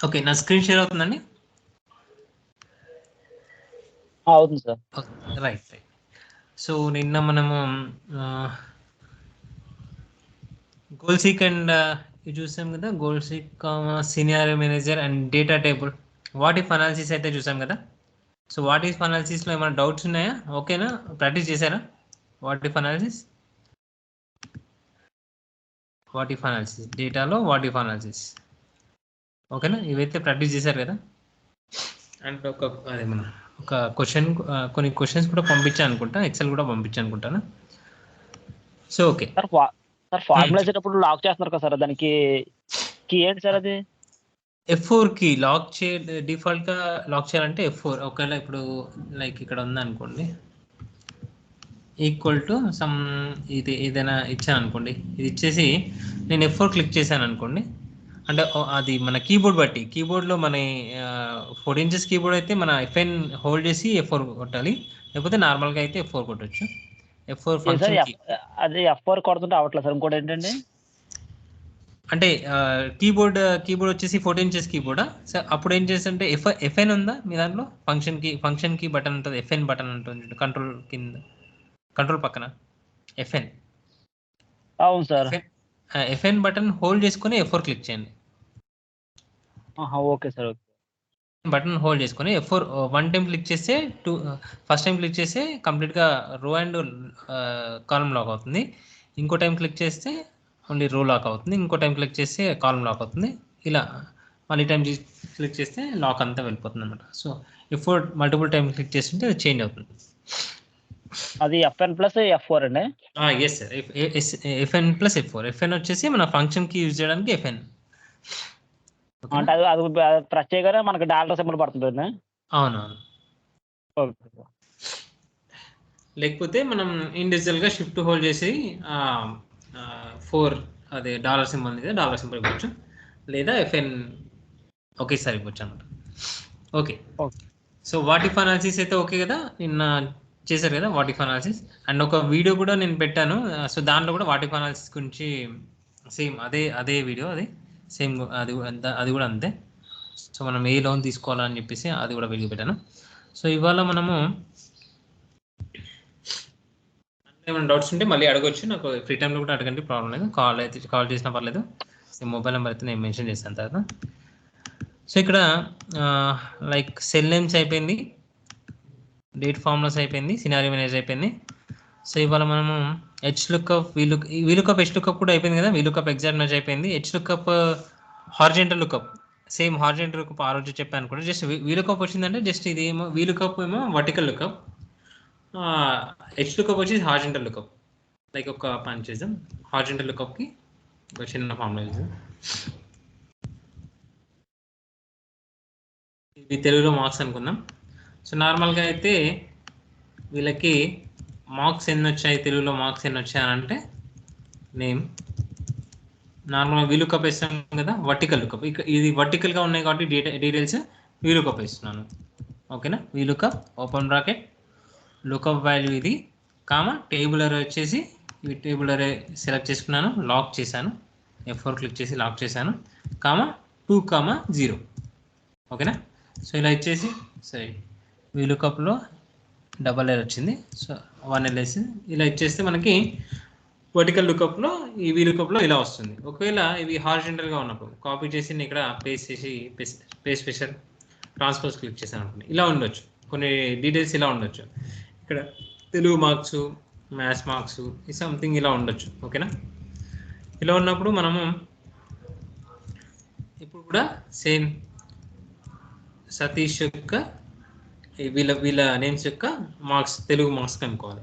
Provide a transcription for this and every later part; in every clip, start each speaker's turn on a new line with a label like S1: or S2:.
S1: Okay, నా screen share అవుతుందండి?
S2: అవుతుంది సార్.
S1: Right right. సో నిన్న మనము గోల్ సీక్ అండ్ ఇది చూసాం కదా, goal seek senior manager and data table what if analysis అయితే చూసాం కదా. సో వాట్ ఇఫ్ అనాలిసిస్లో ఏమైనా డౌట్స్ ఉన్నాయా? ఓకేనా, ప్రాక్టీస్ చేశారా what if analysis? What if analysis డేటాలో వాట్ ఇఫ్ అనాలిసిస్ ఓకేనా, ఇవైతే ప్రాక్టీస్ చేశారు కదా. అండ్ అదే మన ఒక క్వశ్చన్, కొన్ని క్వశ్చన్స్ కూడా పంపించాను అనుకుంటా, ఎక్సెల్ కూడా పంపించాను అనుకుంటాను. సో ఓకే
S2: సార్ ఫార్ములా వేసేటప్పుడు లాక్ చేస్తున్నారు కదా సార్, దానికి కీ ఏంటి సార్ అది?
S1: F4 కి లాక్ డిఫాల్ట్ గా లాక్ చేయాలంటే F4. ఒకవేళ ఇప్పుడు లైక్ ఇక్కడ ఉందనుకోండి, ఈక్వల్ టు సమ్ ఇది ఏదైనా ఇచ్చాను అనుకోండి, ఇది ఇచ్చేసి నేను F4 క్లిక్ చేశాను అనుకోండి, అంటే అది మన కీబోర్డ్ బట్టి, కీబోర్డ్లో మన 4 inches కీబోర్డ్ అయితే మన FN హోల్డ్ చేసి F4 కొట్టాలి, లేకపోతే నార్మల్గా అయితే F4 కొట్టచ్చు. F4 function key.
S2: అది F4 కొడుతుంటే అవ్వట్లేదు సార్. ఇంకోటి ఏంటండి
S1: అంటే కీబోర్డ్ వచ్చేసి 14 inches కీబోర్డా సార్? అప్పుడు ఏం చేస్తుంటే FN ఉందా మీ దాంట్లో? ఫంక్షన్ కీ బటన్ ఉంటుంది, FN బటన్ ఉంటుంది కంట్రోల్ కింద, కంట్రోల్ పక్కన FN.
S2: అవును సార్.
S1: FN బటన్ హోల్డ్ చేసుకొని F4 క్లిక్ చేయండి.
S2: Okay sir. Okay.
S1: Button hold చేసుకొని F4 1 టైం క్లిక్ చేస్తే ఫస్ట్ టైం క్లిక్ చేస్తే కంప్లీట్గా రో అండ్ కాలమ్ లాక్ అవుతుంది. ఇంకో టైం క్లిక్ చేస్తే ఓన్లీ రో లాక్ అవుతుంది. ఇంకో టైం క్లిక్ చేస్తే కాలమ్ లాక్ అవుతుంది. ఇలా మళ్ళీ టైం క్లిక్ చేస్తే లాక్ అంతా వెళ్ళిపోతుంది అనమాట. So F4 multiple time click చేస్తుంటే అది చేంజ్ అవుతుంది.
S2: అది FN ప్లస్ F4 అండి?
S1: Yes sir, FN plus F4. FN వచ్చేసి మన ఫంక్షన్కి యూజ్ చేయడానికి FN.
S2: అంటే అది ప్రెస్ చేయగానే మనకి డాలర్ సింబల్ పడుతుంది.
S1: అవునవును.
S2: ఓకే.
S1: లేకపోతే మనం ఇండివిజువల్గా షిఫ్ట్ హోల్డ్ చేసి 4 అదే డాలర్ సింబల్ మీద డాలర్ సింబల్ ఇవ్వచ్చు, లేదా FN ఒకేసారి ఇవ్వచ్చు అనమాట. Okay. So what if analysis అయితే ఓకే కదా, నిన్న చేశారు కదా వాట్ ఇఫ్ అనాలిసిస్. అండ్ ఒక వీడియో కూడా నేను పెట్టాను, సో దాంట్లో కూడా వాట్ ఇఫ్ అనాలిసిస్ గురించి సేమ్ అదే వీడియో, అది సేమ్ అది కూడా అంతే. సో మనం ఏ లోన్ తీసుకోవాలని చెప్పేసి అది కూడా వీడియో పెట్టాను. సో ఇవాళ మనము ఏమైనా డౌట్స్ ఉంటే మళ్ళీ అడగొచ్చు, నాకు ఫ్రీ టైంలో కూడా అడగండి, ప్రాబ్లం లేదు. కాల్ చేసినా పర్లేదు, మొబైల్ నెంబర్ అయితే నేను మెన్షన్ చేస్తాను తర్వాత. సో ఇక్కడ లైక్ సెల్ నేమ్స్ అయిపోయింది, డేట్ ఫార్ములాస్ అయిపోయింది, సినారియో మేనేజ్ అయిపోయింది. సో ఇవాళ మనము HLOOKUP, VLOOKUP HLOOKUP కూడా అయిపోయింది కదా. VLOOKUP ఎగ్జాక్ట్ మ్యాచ్ అయిపోయింది. HLOOKUP horizontal lookup, same horizontal lookup ఆ రోజు చెప్పాను కూడా. జస్ట్ VLOOKUP వచ్చిందంటే జస్ట్ ఇది ఏమో VLOOKUP ఏమో వర్టికల్ లుకప్, HLOOKUP వచ్చేసి హారిజాంటల్ లుకప్. లైక్ ఒక పని చేద్దాం, హారిజాంటల్ లుకప్కి ఒక చిన్న ఫార్ములా చేద్దాం. ఇది తెలుగులో మార్క్స్ అనుకుందాం. సో నార్మల్గా అయితే వీళ్ళకి మార్క్స్ ఎన్ని వచ్చాయి, తెలుగులో మార్క్స్ ఎన్ని వచ్చాయి అని అంటే నేమ్ నార్మల్గా VLOOKUP వేస్తాం కదా, వర్టికల్ లుకప్. ఇది వర్టికల్గా ఉన్నాయి కాబట్టి డీటెయిల్స్ VLOOKUP వేస్తున్నాను. ఓకేనా, VLOOKUP open bracket lookup value ఇది కామా టేబుల్ అరే వచ్చేసి ఈ టేబుల్ అరే సెలెక్ట్ చేసుకున్నాను, లాక్ చేశాను, F4 క్లిక్ చేసి లాక్ చేశాను, కామా 2,0. ఓకేనా. సో ఇలా ఇచ్చేసి సరే VLOOKUPలో డబల్ ఎల్ వచ్చింది, సో 1LS ఇలా ఇచ్చేస్తే మనకి వర్టికల్ లుకప్లో ఈ VLOOKUPలో ఇలా వస్తుంది. ఒకవేళ ఇవి హారిజాంటల్గా ఉన్నప్పుడు కాపీ చేసి నేను ఇక్కడ పేస్ట్ చేసి పేస్ట్ స్పెషల్ ట్రాన్స్పోజ్ క్లిక్ చేశాను అనుకోండి, ఇలా ఉండొచ్చు, కొన్ని డీటెయిల్స్ ఇలా ఉండొచ్చు. ఇక్కడ తెలుగు మార్క్స్, మ్యాథ్స్ మార్క్స్ ఈ సంథింగ్ ఇలా ఉండొచ్చు. ఓకేనా, ఇలా ఉన్నప్పుడు మనము ఇప్పుడు కూడా సేమ్ సతీష్ యొక్క వీళ్ళ నేమ్స్ యొక్క మార్క్స్, తెలుగు మార్క్స్ కనుక్కోవాలి.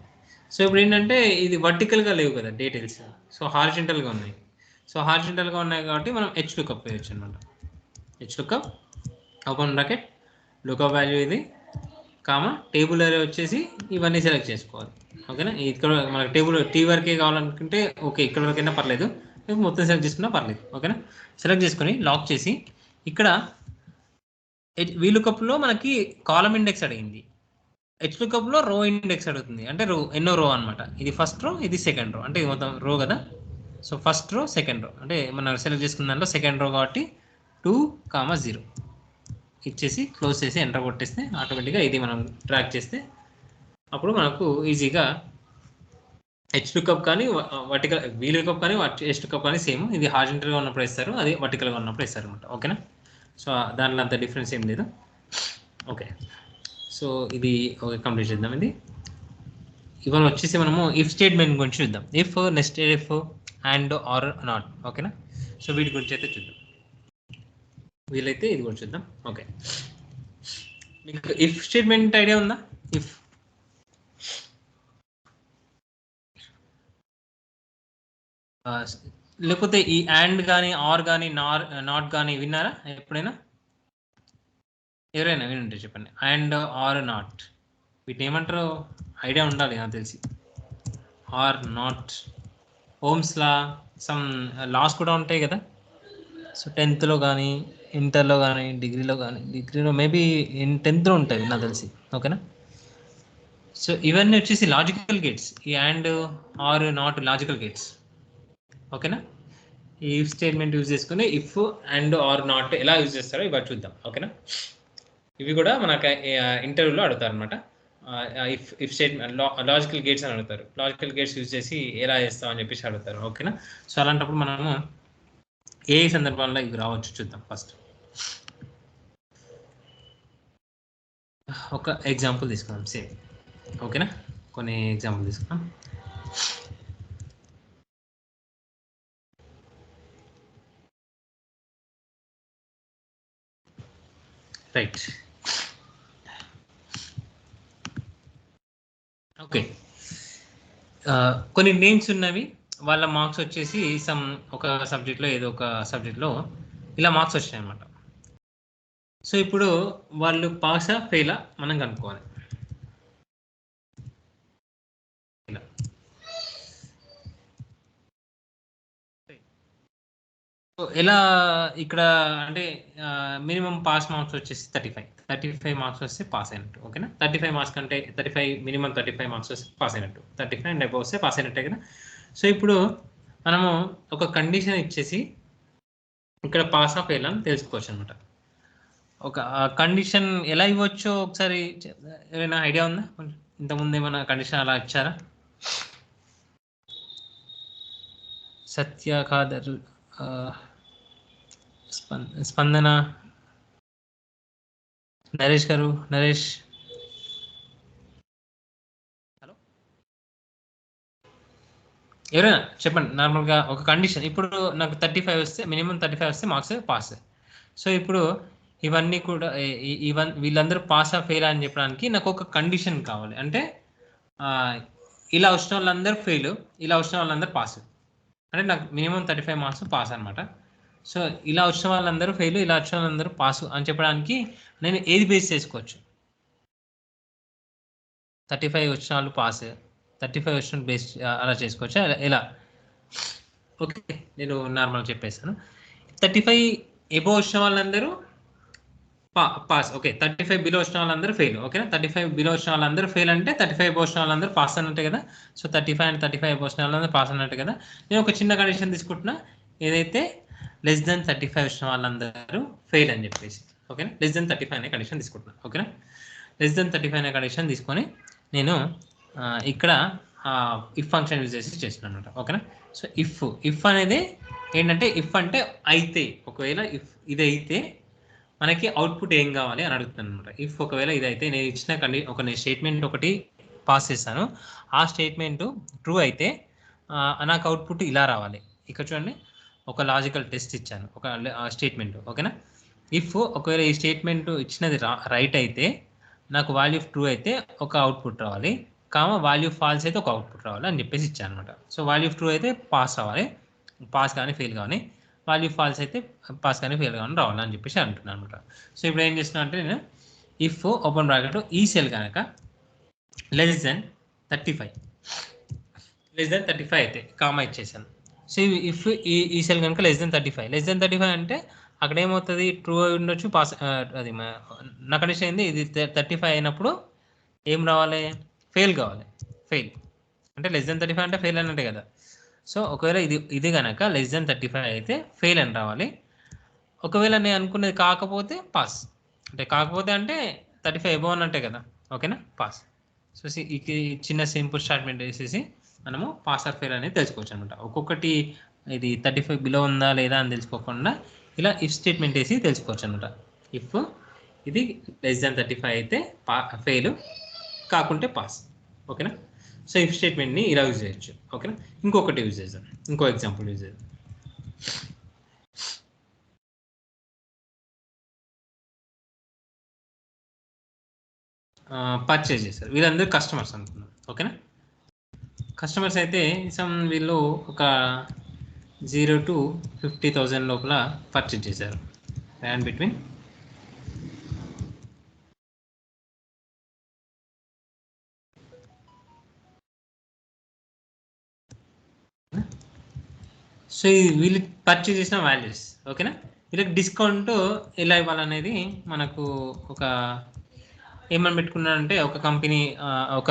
S1: సో ఇప్పుడు ఏంటంటే ఇది వర్టికల్గా లేవు కదా డీటెయిల్స్, సో హారిజాంటల్గా ఉన్నాయి. సో హారిజాంటల్గా ఉన్నాయి కాబట్టి మనం HLOOKUP వేయచ్చు అనమాట. HLOOKUP open bracket lookup value ఇది కామా టేబుల్ అరే వచ్చేసి ఇవన్నీ సెలెక్ట్ చేసుకోవాలి. ఓకేనా, ఇక్కడ మనకి టేబుల్ T వరకే కావాలనుకుంటే ఓకే, ఇక్కడ వరకైనా పర్లేదు, మొత్తం సెలెక్ట్ చేసుకున్నా పర్లేదు. ఓకేనా, సెలెక్ట్ చేసుకొని లాక్ చేసి ఇక్కడ VLOOKUPలో మనకి కాలమ్ ఇండెక్స్ అడిగింది, HLOOKUPలో రో ఇండెక్స్ అడుగుతుంది, అంటే ఎన్నో రో అనమాట. ఇది ఫస్ట్ రో, ఇది సెకండ్ రో, అంటే ఇది మొత్తం రో కదా. So first row second row అంటే మనం సెలెక్ట్ చేసుకున్న దాంట్లో సెకండ్ రో కాబట్టి 2,0 ఇచ్చేసి క్లోజ్ చేసి ఎంటర్ కొట్టేస్తే ఆటోమేటిక్గా ఇది మనం ట్రాక్ చేస్తే అప్పుడు మనకు ఈజీగా H2 కానీ వర్టికల్ VLOOKUP కానీ H2 కానీ సేమ్. ఇది హారిజాంటల్గా ఉన్నప్పుడు ఇస్తారు, అది వర్టికల్గా ఉన్నప్పుడు ఇస్తారు అనమాట. ఓకేనా? సో దానిలో అంత డిఫరెన్స్ ఏం లేదు. ఓకే, సో ఇది ఓకే, కంప్లీట్ చేద్దాం. ఇది ఇవాళ వచ్చేసి మనము ఇఫ్ స్టేట్మెంట్ గురించి చూద్దాం. If, nested if, and, or, not. ఓకేనా? సో వీటి గురించి అయితే చూద్దాం. వీలైతే ఇది కూడా చూద్దాం. ఓకే, మీకు ఇఫ్ స్టేట్మెంట్ ఐడియా ఉందా? ఇఫ్ లేకపోతే ఈ అండ్ కానీ, ఆర్ కానీ, నాట్ కానీ విన్నారా ఎప్పుడైనా? ఎవరైనా వినుంటే చెప్పండి. అండ్, ఆర్, నాట్ వీటిని ఏమంటారో ఐడియా ఉండాలి నాకు తెలిసి. Or, not, Ohm's law, some laws కూడా ఉంటాయి కదా. సో 10th కానీ, ఇంటర్లో కానీ, డిగ్రీలో మేబీ 10th ఉంటుంది నాకు తెలిసి. ఓకేనా? సో ఇవన్నీ వచ్చేసి లాజికల్ గేట్స్. ఈ and, or, not logical gates. ఓకేనా? ఈ ఇఫ్ స్టేట్మెంట్ యూజ్ చేసుకుని ఇఫ్, అండ్, ఆర్, నాట్ ఎలా యూజ్ చేస్తారో ఇవాళ చూద్దాం. ఓకేనా? ఇవి కూడా మనకు ఇంటర్వ్యూలో అడుగుతారు అనమాట. ఇఫ్ స్టేట్మెంట్ లాజికల్ గేట్స్ అని అడుగుతారు. లాజికల్ గేట్స్ యూజ్ చేసి ఎలా చేస్తాం అని చెప్పేసి అడుగుతారు. ఓకేనా? సో అలాంటప్పుడు మనము ఏ సందర్భాల్లో ఇవి రావచ్చు చూద్దాం. ఫస్ట్ ఒక ఎగ్జాంపుల్ తీసుకుందాం. సేమ్. ఓకేనా? కొన్ని ఎగ్జాంపుల్ తీసుకుందాం. రైట్. ఓకే, కొన్ని నేమ్స్ ఉన్నవి, వాళ్ళ మార్క్స్ వచ్చేసి సమ్ ఒక సబ్జెక్ట్లో ఏదో ఒక సబ్జెక్ట్లో ఇలా మార్క్స్ వచ్చాయి అనమాట. సో ఇప్పుడు వాళ్ళు పాసా ఫెయిలా మనం కనుక్కోవాలి. ఇలా ఎలా ఇక్కడ అంటే మినిమం పాస్ మార్క్స్ వచ్చేసి 35 మార్క్స్ వస్తే పాస్ అయినట్టు. ఓకేనా? 35 మార్క్స్ కంటే 35 మినిమం 35 మార్క్స్ వస్తే పాస్ అయినట్టు. 35 అండ్ అబౌవ్ వస్తే పాస్ అయినట్టే కదా. సో ఇప్పుడు మనము ఒక కండిషన్ ఇచ్చేసి ఇక్కడ పాస్ ఆఫ్ ఫెయిల్ అని తెలుసుకోవచ్చు అనమాట. ఒక కండిషన్ ఎలా ఇవ్వచ్చో ఒకసారి ఏమైనా ఐడియా ఉందా? ఇంతకుముందు ఏమైనా కండిషన్ అలా ఇచ్చారా? సత్య, ఖాదర్, స్పందన, నరేష్ గారు, నరేష్, హలో, ఎవరైనా చెప్పండి. నార్మల్గా ఒక కండిషన్, ఇప్పుడు నాకు 35 వస్తే, మినిమం 35 వస్తే మార్క్స్ పాస్. సో ఇప్పుడు ఇవన్నీ కూడా వీళ్ళందరూ పాస్ ఆ ఫెయిల్ అని చెప్పడానికి నాకు ఒక కండిషన్ కావాలి. అంటే ఇలా వచ్చిన వాళ్ళందరూ ఫెయిల్, ఇలా వచ్చిన వాళ్ళందరూ పాస్. అంటే నాకు మినిమం 35 మార్క్స్ పాస్ అనమాట. సో ఇలా వచ్చిన వాళ్ళందరూ ఫెయిల్, ఇలా వచ్చిన వాళ్ళందరూ పాస్ అని చెప్పడానికి నేను ఏది బేస్ చేసుకోవచ్చు? 35 వచ్చిన వాళ్ళు పాస్, 35 వచ్చిన బేస్ అలా చేసుకోవచ్చు. ఎలా? ఓకే, నేను నార్మల్ చెప్పేస్తాను. 35 ఎబో వచ్చిన వాళ్ళందరూ పాస్. ఓకే, 35 బిలో వచ్చిన వాళ్ళందరూ ఫెయిల్. ఓకేనా? 35 బిలో వచ్చిన వాళ్ళందరూ ఫెయిల్ అంటే 35 ఎబో వచ్చిన వాళ్ళందరూ పాస్ అన్నట్టే కదా. సో 35 అండ్ 35 ఎబో వచ్చిన వాళ్ళందరూ పాస్ అన్నట్టు కదా. నేను ఒక చిన్న కండిషన్ తీసుకుంటున్నా, ఏదైతే లెస్ దెన్ 35 వచ్చిన వాళ్ళందరూ ఫెయిల్ అని చెప్పేసి. ఓకేనా? లెస్ దెన్ 35 అనే కండిషన్ తీసుకుంటున్నా. ఓకేనా? లెస్ దెన్ 35 అనే కండిషన్ తీసుకొని నేను ఇక్కడ ఇఫ్ ఫంక్షన్ యూజ్ చేసి చేస్తున్నాను అనమాట. ఓకేనా? సో ఇఫ్ అనేది ఏంటంటే, ఇఫ్ అంటే అయితే, ఒకవేళ ఇఫ్ ఇది అయితే మనకి అవుట్పుట్ ఏం కావాలి అని అడుగుతాను అనమాట. ఇఫ్ ఒకవేళ ఇదైతే నేను ఇచ్చిన ఒక స్టేట్మెంట్ ఒకటి పాస్ చేస్తాను, ఆ స్టేట్మెంట్ ట్రూ అయితే నాకు అవుట్పుట్ ఇలా రావాలి. ఇక్కడ చూడండి, ఒక లాజికల్ టెస్ట్ ఇచ్చాను, ఒక స్టేట్మెంట్. ఓకేనా? ఇఫ్ ఒకవేళ ఈ స్టేట్మెంట్ ఇచ్చినది రైట్ అయితే నాకు వాల్యూ ట్రూ అయితే ఒక అవుట్పుట్ రావాలి, వాల్యూ ఫాల్స్ అయితే ఒక అవుట్పుట్ రావాలి అని చెప్పేసి ఇచ్చాను అనమాట. సో వాల్యూ ట్రూ అయితే పాస్ రావాలి, పాస్ కానీ ఫెయిల్ కానీ, వాల్యూ ఫాల్స్ అయితే పాస్ కానీ ఫెయిల్ కానీ రావాలి అని చెప్పేసి అంటున్నాను అనమాట. సో ఇప్పుడు ఏం చేస్తున్నా అంటే, నేను ఇఫ్ ఓపెన్ బ్రాకెట్ ఈ సెల్ కనుక లెస్ దెన్ 35 అయితే కామా ఇచ్చేసాను. సో ఇఫ్ ఈ సెల్ కనుక లెస్ దెన్ 35 అంటే అక్కడ ఏమవుతుంది? ట్రూ అయి ఉండొచ్చు, పాస్. అది నా కండిషన్ ఏంది, ఇది 35 అయినప్పుడు ఏం రావాలి? ఫెయిల్ కావాలి. ఫెయిల్ అంటే లెస్ దెన్ 35 అంటే ఫెయిల్ అన్నట్టే కదా. సో ఒకవేళ ఇది కనుక లెస్ దెన్ 35 అయితే ఫెయిల్ అని రావాలి. ఒకవేళ నేను అనుకునేది కాకపోతే పాస్, అంటే కాకపోతే అంటే 35 అబోవ్ అన్నట్టే కదా, ఓకేనా, పాస్. సో ఈ చిన్న సింపుల్ స్టేట్మెంట్ వేసేసి మనము పాస్ ఆర్ ఫెయిల్ అనేది తెలుసుకోవచ్చు అనమాట. ఒక్కొక్కటి ఇది 35 బిలో ఉందా లేదా అని తెలుసుకోకుండా ఇలా ఇఫ్ స్టేట్మెంట్ వేసి తెలుసుకోవచ్చు అనమాట. ఇఫ్ ఇది లెస్ దాన్ 35 అయితే ఫెయిల్, కాకుంటే పాస్, ఓకేనా. సో ఇఫ్ స్టేట్మెంట్ని ఇలా యూజ్ చేయొచ్చు, ఓకేనా. ఇంకొకటి యూజ్ చేద్దాం, ఇంకో ఎగ్జాంపుల్ యూజ్ చేద్దాం. పర్చేజ్ చేశారు, వీళ్ళందరూ కస్టమర్స్ అనుకున్నాం, ఓకేనా. కస్టమర్స్ అయితే వీళ్ళు ఒక 0 to 50,000 లోపల పర్చేజ్ చేశారు, అండ్ బిట్వీన్ సో వీళ్ళు పర్చేజ్ చేసిన వాల్యూస్, ఓకేనా. వీళ్ళకి డిస్కౌంట్ ఎలా ఇవ్వాలనేది మనకు ఒక ఏమని పెట్టుకున్నారంటే ఒక కంపెనీ ఒక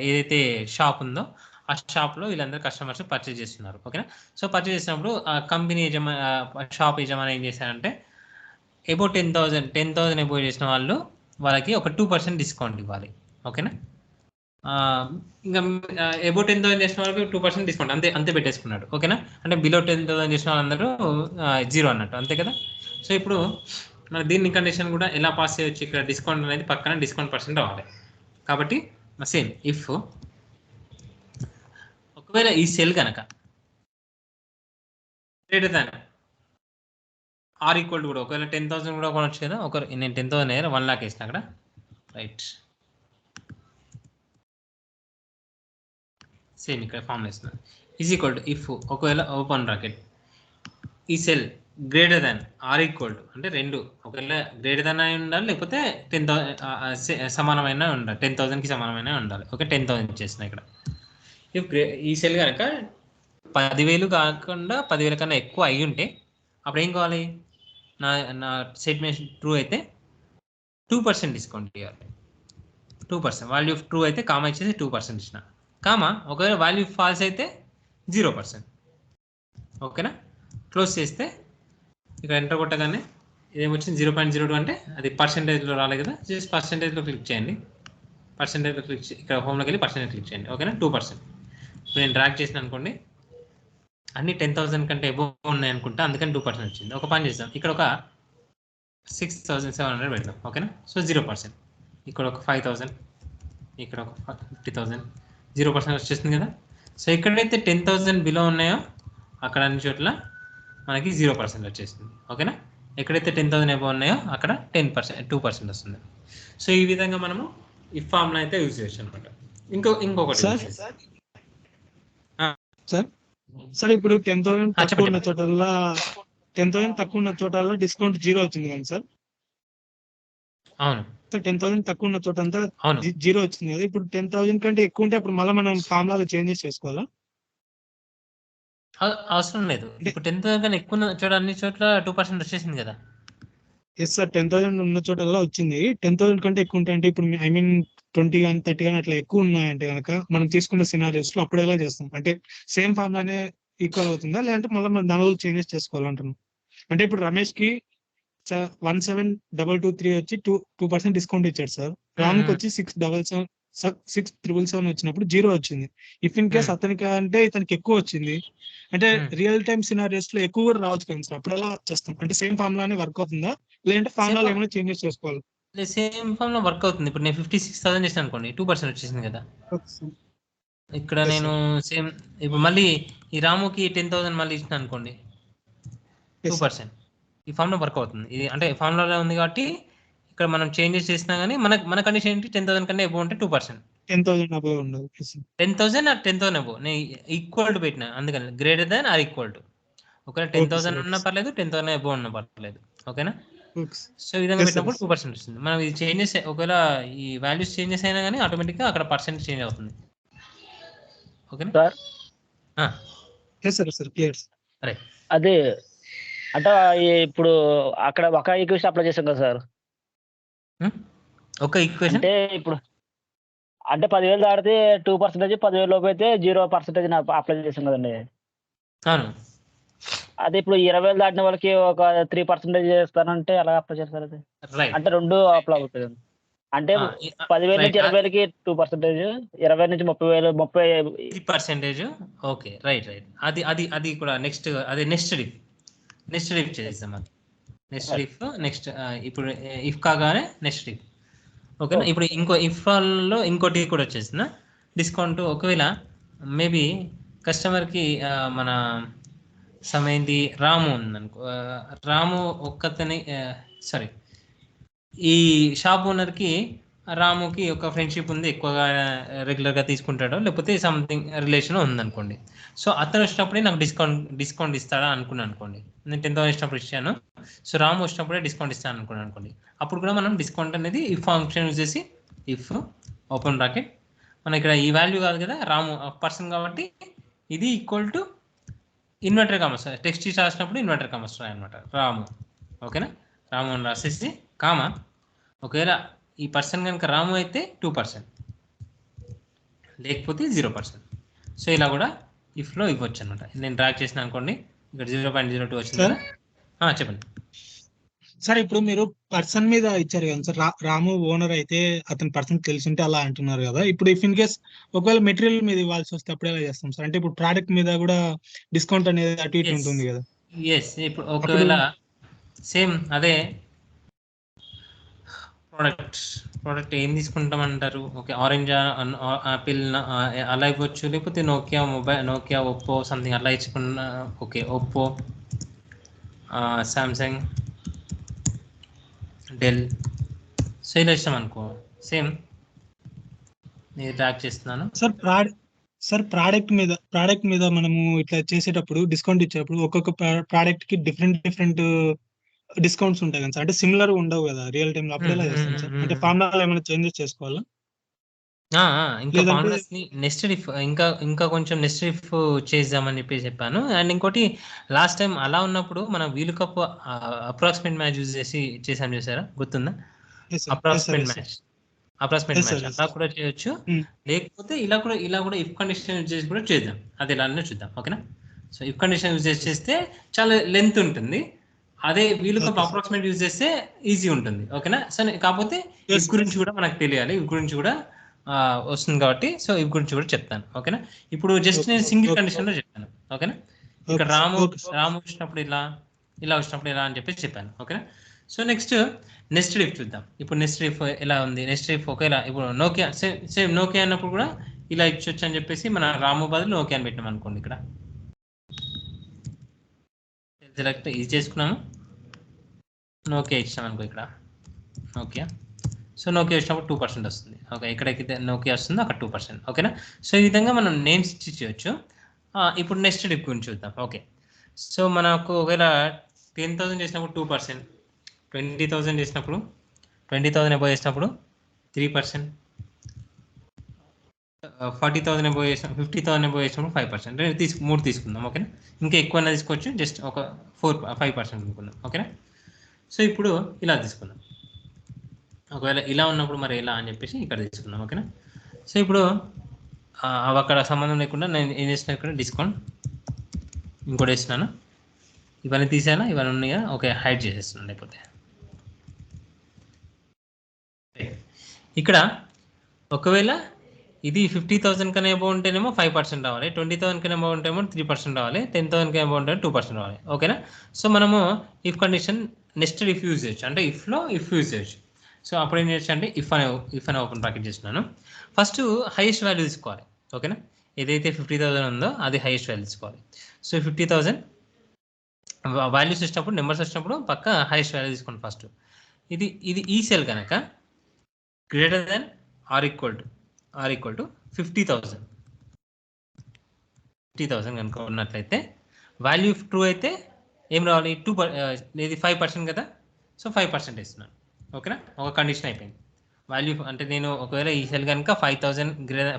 S1: ఏదైతే షాప్ ఉందో ఆ షాప్లో వీళ్ళందరూ కస్టమర్స్ పర్చేజ్ చేస్తున్నారు, ఓకేనా. సో పర్చేజ్ చేసినప్పుడు ఆ కంపెనీ షాప్ యజమాని ఏం చేశారంటే అబౌ 10,000 అబౌవ్ చేసిన వాళ్ళకి ఒక 2% డిస్కౌంట్ ఇవ్వాలి, ఓకేనా. ఇంకా అబౌ 10,000 చేసిన వాళ్ళకి 2% డిస్కౌంట్, అంతే పెట్టేసుకున్నాడు, ఓకేనా. అంటే బిలో 10,000 చేసిన వాళ్ళందరూ 0 అన్నట్టు, అంతే కదా. సో ఇప్పుడు మన దీన్ని కండిషన్ కూడా ఎలా పాస్ చేయొచ్చు, ఇక్కడ డిస్కౌంట్ అనేది పక్కన డిస్కౌంట్ పర్సెంట్ అవ్వాలి. కాబట్టి సేమ్ ఇఫ్ ఒకవేళ ఈ సెల్ కనుక గ్రేటర్ దాన్ ఆర్ ఈక్వల్ కూడా ఒకవేళ 10,000 కూడా కొనొచ్చు కదా, నేను 10,000 అయ్యారు 1 lakh వేసిన అక్కడ, రైట్. సేమ్ ఇక్కడ ఫార్మ్ వేస్తున్నాను, ఈజ్ ఈక్వల్ టు ఇఫ్ ఒకవేళ ఓపెన్ బ్రాకెట్ ఈ cell greater than or equal to అంటే రెండు ఒకవేళ గ్రేటర్ దాన్ అయి ఉండాలి, లేకపోతే 10,000 సమానమైన ఉండాలి, 10,000కి సమానమైన ఉండాలి, ఓకే. 10,000 ఇచ్చేసిన ఇక్కడ. ఇఫ్ ఈ సెల్ కనుక 10,000 కాకుండా 10,000 కన్నా ఎక్కువ అయి ఉంటే అప్పుడు ఏం కావాలి, నా స్టేట్మెంట్ ట్రూ అయితే 2% డిస్కౌంట్ ఇవ్వాలి, 2%. వాల్యూ ట్రూ అయితే కామా ఇచ్చేసి 2% ఇచ్చిన, కామా ఒకవేళ వాల్యూ ఫాల్స్ అయితే 0%, ఓకేనా. క్లోజ్ చేస్తే ఇక్కడ ఎంటర్ కొట్టగానే ఇదేమొచ్చింది 0.02 అంటే అది పర్సెంటేజ్లో రాలేదు కదా, జస్ట్ పర్సెంటేజ్లో క్లిక్ చేయండి, పర్సెంటేజ్లో క్లిక్ ఇక్కడ హోమ్లోకి వెళ్ళి పర్సెంటేజ్ క్లిక్ చేయండి, ఓకేనా. 2%. ఇప్పుడు నేను డ్రాగ్ చేసిన అనుకోండి అన్ని 10,000 కంటే అబోవ్ ఉన్నాయి అనుకుంటా, అందుకని 2% వచ్చింది. ఒక పని చేద్దాం, ఇక్కడ ఒక 6,700 పెడదాం, ఓకేనా. సో 0%. ఇక్కడ ఒక 5,000, ఇక్కడ ఒక 50,000, 0% వచ్చేస్తుంది కదా. సో ఎక్కడైతే 10,000 బిలో ఉన్నాయో అక్కడ అన్ని చోట్ల మనకి 0% వచ్చేస్తుంది, ఓకేనా. ఎక్కడైతే 10,000 అబోవ్ ఉన్నాయో అక్కడ 2% వస్తుంది. సో ఈ విధంగా మనము ఈ ఫార్ములా అయితే యూజ్ చేయొచ్చు అనమాట. ఇంకొకటి
S3: సార్ ఇప్పుడు 10,000 తక్కువ ఉన్న చోటల్లో 10,000 తక్కువ ఉన్న చోటల్లో డిస్కౌంట్ 0 వచ్చింది కదా సార్.
S1: అవును,
S3: 10,000 తక్కువ ఉన్న చోట అంతా 0 వచ్చింది కదా. ఇప్పుడు 10,000 కంటే ఎక్కువ ఉంటే అప్పుడు మళ్ళీ మనం ఫార్ములాలో చేంజెస్ చేసుకోవాలా?
S1: అవసరం లేదు, ఇప్పుడు 10,000 కన్నా ఎక్కువ ఉన్న చోట అన్ని చోట్ల 2% వచ్చేసింది కదా.
S3: ఎస్ సార్, 10,000 ఉన్న చోటల్లో వచ్చింది. 10,000 కంటే ఎక్కువ ఉంటాయి అంటే ఇప్పుడు 20 కానీ 30 కానీ అట్లా ఎక్కువ ఉన్నాయంటే కనుక మనం తీసుకున్న సినారియోస్ లో అప్పుడు ఎలా చేస్తాం? అంటే సేమ్ ఫార్ములానే ఈక్వల్ అవుతుందా, లేదంటే మళ్ళీ మనం దానిలో చేంజెస్ చేసుకోవాలంటున్నాం? అంటే ఇప్పుడు రమేష్ కి 17,223 వచ్చి 2% డిస్కౌంట్ ఇచ్చాడు సార్. రామ్ కి వచ్చి 6,777 వచ్చినప్పుడు 0 వచ్చింది. ఇఫ్ ఇన్ కేస్ అతనికి అంటే ఇతనికి ఎక్కువ వచ్చింది అంటే రియల్ టైమ్ సినారియోస్ లో ఎక్కువ కూడా రావచ్చు కదా సార్, అప్పుడు ఎలా చేస్తాం? అంటే సేమ్ ఫార్ములానే వర్క్ అవుతుందా, లేదంటే ఫార్ములా ఏమైనా చేంజెస్ చేసుకోవాలి?
S1: సేమ్ ఫామ్ లో వర్క్ అవుతుంది. ఇప్పుడు నేను 56,000 చేసాను అనుకోండి, 2% వచ్చేసింది కదా. ఇక్కడ నేను సేమ్ ఇప్పుడు మళ్ళీ ఈ రాముకి 10,000 మళ్ళీ ఇచ్చిన అనుకోండి, 2% ఈ ఫామ్ లో వర్క్ అవుతుంది. ఇది అంటే ఫార్ములాలో ఉంది కాబట్టి ఇక్కడ మనం చేంజెస్ చేసినా కానీ మన కండిషన్ ఏంటి, 10,000 కన్నా అబోవ్ ఉంటే 2%,
S3: 10,000 అబోవ్ ఉండాలి.
S1: 10,000 ఆర్ 10,000 అబోవ్ నేను ఈక్వల్ టు పెట్టిన, అందుకని greater than or equal to. ఒకవేళ 10,000 ఉన్నా పర్లేదు, 10,000 అబోవ్ ఉన్నా పర్లేదు, ఓకేనా. సో ఈ విధంగా పెట్టినప్పుడు 2% వస్తుంది. మనం ఇది చేంజెస్ ఒకవేళ ఈ వాల్యూస్ చేంజెస్ అయినా కానీ ఆటోమేటిక్గా అక్కడ పర్సెంట్ చేంజ్ అవుతుంది, ఓకేనా
S3: సార్.
S1: రైట్.
S2: అదే అంటే ఇప్పుడు అక్కడ ఒక ఈక్వేషన్ అప్లై చేసాం కదా సార్.
S1: ఒక ఈక్వేషన్
S2: అంటే ఇప్పుడు అంటే 10,000 దాటితే 2%, 10,000 లోపు అయితే 0% అప్లై చేసాం కదండి.
S1: అవును,
S2: అదే ఇప్పుడు 20,000 దాటిన వాళ్ళకి ఒక 3% చేస్తానంటే ఎలా అప్లై చేస్తారు అది?
S1: రైట్.
S2: అంటే 2 అప్లై అవుతది. అంటే
S1: ఆ!
S2: 10,000
S1: రైట్.
S2: నుంచి 20,000కి 2%, 20 నుంచి 30,000 30
S1: 3% ఓకే. రైట్. అది కూడా నెక్స్ట్ అదే నెక్స్ట్ ఇఫ్ చేద్దాం అది. నెక్స్ట్ ఇఫ్ నెక్స్ట్ ఇప్పుడు ఇఫ్ కాగానే నెక్స్ట్ ఇఫ్ ఓకేనా. ఇప్పుడు ఇంకో ఇఫ్లో ఇంకోటి కూడా వచ్చేసిందా డిస్కౌంట్. ఒకవేళ మేబీ కస్టమర్కి మన సమయంది రాము ఉందనుకో, రాము ఒక్కతని సారీ ఈ షాప్ ఓనర్కి రాముకి ఒక ఫ్రెండ్షిప్ ఉంది, ఎక్కువగా రెగ్యులర్గా తీసుకుంటాడో లేకపోతే సంథింగ్ రిలేషన్ ఉందనుకోండి. సో అతను వచ్చినప్పుడే నాకు డిస్కౌంట్ ఇస్తాడా అనుకున్నాను అనుకోండి. నేను 10,000 ఇచ్చినప్పుడు ఇచ్చాను, సో రాము వచ్చినప్పుడే డిస్కౌంట్ ఇస్తాను అనుకున్నాను అనుకోండి. అప్పుడు కూడా మనం డిస్కౌంట్ అనేది ఇఫ్ ఫంక్షన్ యూజ్ చేసి ఇఫ్ ఓపెన్ బ్రాకెట్ మన ఇక్కడ ఈ వాల్యూ కాదు కదా, రాము పర్సన్ కాబట్టి ఇది equal to inverter commerce text రాసినప్పుడు ఇన్వర్టర్ కామర్స్ రాయనమాట రాము. ఓకేనా, రాము అని రాసేసి కామా ఒకవేళ ఈ పర్సన్ కనుక రాము అయితే 2%, లేకపోతే 0%. సో ఇలా కూడా ఇఫ్లో ఇవ్వచ్చు అనమాట. నేను డ్రాగ్ చేసిన అనుకోండి ఇక్కడ 0.02 వచ్చింది కదా. చెప్పండి
S3: సార్. ఇప్పుడు మీరు పర్సన్ మీద ఇచ్చారు కదా సార్, రాము ఓనర్ అయితే అతని పర్సన్ తెలిసింటే అలా అంటున్నారు కదా. ఇప్పుడు ఇఫ్ ఇన్ కేస్ ఒకవేళ మెటీరియల్ మీద ఇవ్వాల్సి వస్తే అప్పుడు ఎలా చేస్తాం సార్? అంటే ఇప్పుడు ప్రోడక్ట్ మీద కూడా డిస్కౌంట్ అనేది అటు ఇటు ఉంటుంది కదా.
S1: ఇప్పుడు ఒకవేళ సేమ్ అదే ప్రోడక్ట్ ఏం తీసుకుంటామంటారు. ఓకే, ఆరెంజ్ ఆపిల్ అలా ఇవ్వచ్చు, లేకపోతే నోకియా ఒప్పో సంథింగ్ అలా ఇచ్చుకున్న. Okay, Oppo, Samsung, Dell. So ఇలా ఇష్టం అనుకో సేమ్ నేను ట్రాక్ చేస్తున్నాను
S3: సార్. ప్రోడక్ట్ మీద మనము ఇట్లా చేసేటప్పుడు డిస్కౌంట్ ఇచ్చేటప్పుడు ఒక్కొక్క ప్రోడక్ట్ కి డిఫరెంట్ డిస్కౌంట్స్ ఉంటాయి కదా సార్. అంటే సిమిలర్ ఉండవు కదా రియల్ టైమ్ లో. అప్పుడు ఎలా చేస్తాం సార్? అంటే ఫార్ములా ఏమైనా చేంజెస్ చేసుకోవాలా?
S1: ఇంకా ఫార్ములాస్ ని నెస్టెడ్ ఇఫ్ ఇంకా కొంచెం నెస్టెడ్ ఇఫ్ చేద్దామని చెప్పి చెప్పాను. అండ్ ఇంకోటి లాస్ట్ టైం అలా ఉన్నప్పుడు మనం వీలు కప్ అప్రాక్సిమేట్ మ్యాచ్ యూజ్ చేసాం చూసారా, గుర్తుందా? అప్రాక్సిమేట్ మ్యాచ్ అలా కూడా చేయొచ్చు. లేకపోతే ఇలా కూడా ఇఫ్ కండిషన్ యూజ్ చేసి కూడా చేద్దాం. అది ఎలా చూద్దాం. ఓకేనా. సో ఇఫ్ కండిషన్ యూజ్ చేస్తే చాలా లెంత్ ఉంటుంది, అదే వీలు కప్ అప్రాక్సిమేట్ యూజ్ చేస్తే ఈజీ ఉంటుంది. ఓకేనా. సో కాకపోతే ఇఫ్ గురించి కూడా మనకు తెలియాలి, ఇఫ్ గురించి కూడా వస్తుంది కాబట్టి సో ఇఫ్ గురించి కూడా చెప్తాను. ఓకేనా. ఇప్పుడు జస్ట్ నేను సింగిల్ కండిషన్ లో చెప్పాను. ఓకేనా. ఇక్కడ రాము వచ్చినప్పుడు ఇలా వచ్చినప్పుడు ఇలా అని చెప్పేసి చెప్పాను. ఓకేనా. సో నెక్స్ట్ నెస్టెడ్ ఇఫ్ చూద్దాం. ఇప్పుడు నెస్టెడ్ ఇఫ్ ఎలా ఉంది? నెస్టెడ్ ఇఫ్ ఒకవేళ ఇప్పుడు నోకియా సేమ్ నోకియా అన్నప్పుడు కూడా ఇలా ఇచ్చొచ్చు అని చెప్పేసి మన రాము బదులు నోకియా అని పెట్టినాం అనుకోండి. ఇక్కడ సెలెక్ట్ ఇది చేసుకున్నాము, నోకియా ఇచ్చాం అనుకో ఇక్కడ నోకియా. సో నోకియా వచ్చినప్పుడు 2% వస్తుంది. ఓకే, ఎక్కడైతే నోకియా వస్తుందో అక్కడ 2%. ఓకేనా. సో ఈ విధంగా మనం నేమ్స్ ఇచ్చి చేయొచ్చు. ఇప్పుడు నెస్టెడ్ ఇఫ్ గురించి చూద్దాం. ఓకే, సో మనకు ఒకవేళ 10,000 చేసినప్పుడు 2%, 20,000 చేసినప్పుడు 20,000 అబౌవ్ చేసినప్పుడు 3%, 40,000 అబౌవ్ చేసిన 50,000 అబౌవ్ చేసినప్పుడు 5%. 3 తీసుకుందాం. ఓకేనా. ఇంకా ఎక్కువ తీసుకోవచ్చు, జస్ట్ ఒక 5% అనుకుందాం. ఓకేనా. సో ఇప్పుడు ఇలా తీసుకుందాం. ఒకవేళ ఇలా ఉన్నప్పుడు మరి ఎలా అని చెప్పేసి ఇక్కడ తీసుకుందాం. ఓకేనా. సో ఇప్పుడు అవి అక్కడ సంబంధం లేకుండా నేను ఏం చేసిన ఇక్కడ డిస్కౌంట్ ఇంకోటి వేస్తున్నాను. ఇవన్నీ తీసానా, ఇవన్నీ ఉన్నాయా? ఓకే, హైడ్ చేసేస్తున్నాను. లేకపోతే ఇక్కడ ఒకవేళ ఇది 50,000 కన్నా అబౌవ్ ఉంటేనేమో 5% రావాలి, 20,000 కన్నా అబౌవ్ ఉంటేమో 3% రావాలి, 10,000 కన్నా అబౌవ్ ఉంటే 2% రావాలి. ఓకేనా. సో మనము if condition nested if use చేయొచ్చు, అంటే ఇఫ్లో ఇఫ్ యూజ్ చేయొచ్చు. సో అప్పుడు ఏం చేయొచ్చు అంటే ఇఫ్ అనే ఓపెన్ బ్రాకెట్ చేస్తున్నాను. ఫస్ట్ హైయెస్ట్ వాల్యూ తీసుకోవాలి. ఓకేనా. ఏదైతే 50,000 ఉందో అది హైయెస్ట్ వాల్యూ తీసుకోవాలి. సో 50,000 వాల్యూస్ వచ్చినప్పుడు, నెంబర్స్ వచ్చినప్పుడు పక్క హైయెస్ట్ వాల్యూ తీసుకోండి ఫస్ట్. ఇది ఈ సెల్ కనుక greater than or equal to 50,000 కనుక ఉన్నట్లయితే వాల్యూ ట్రూ అయితే ఏం రావాలి? 5% కదా. సో 5% ఇస్తున్నాను. ఓకేనా. ఒక కండిషన్ అయిపోయింది. వాల్యూ అంటే నేను ఒకవేళ ఈ సెల్ కనుక 50,000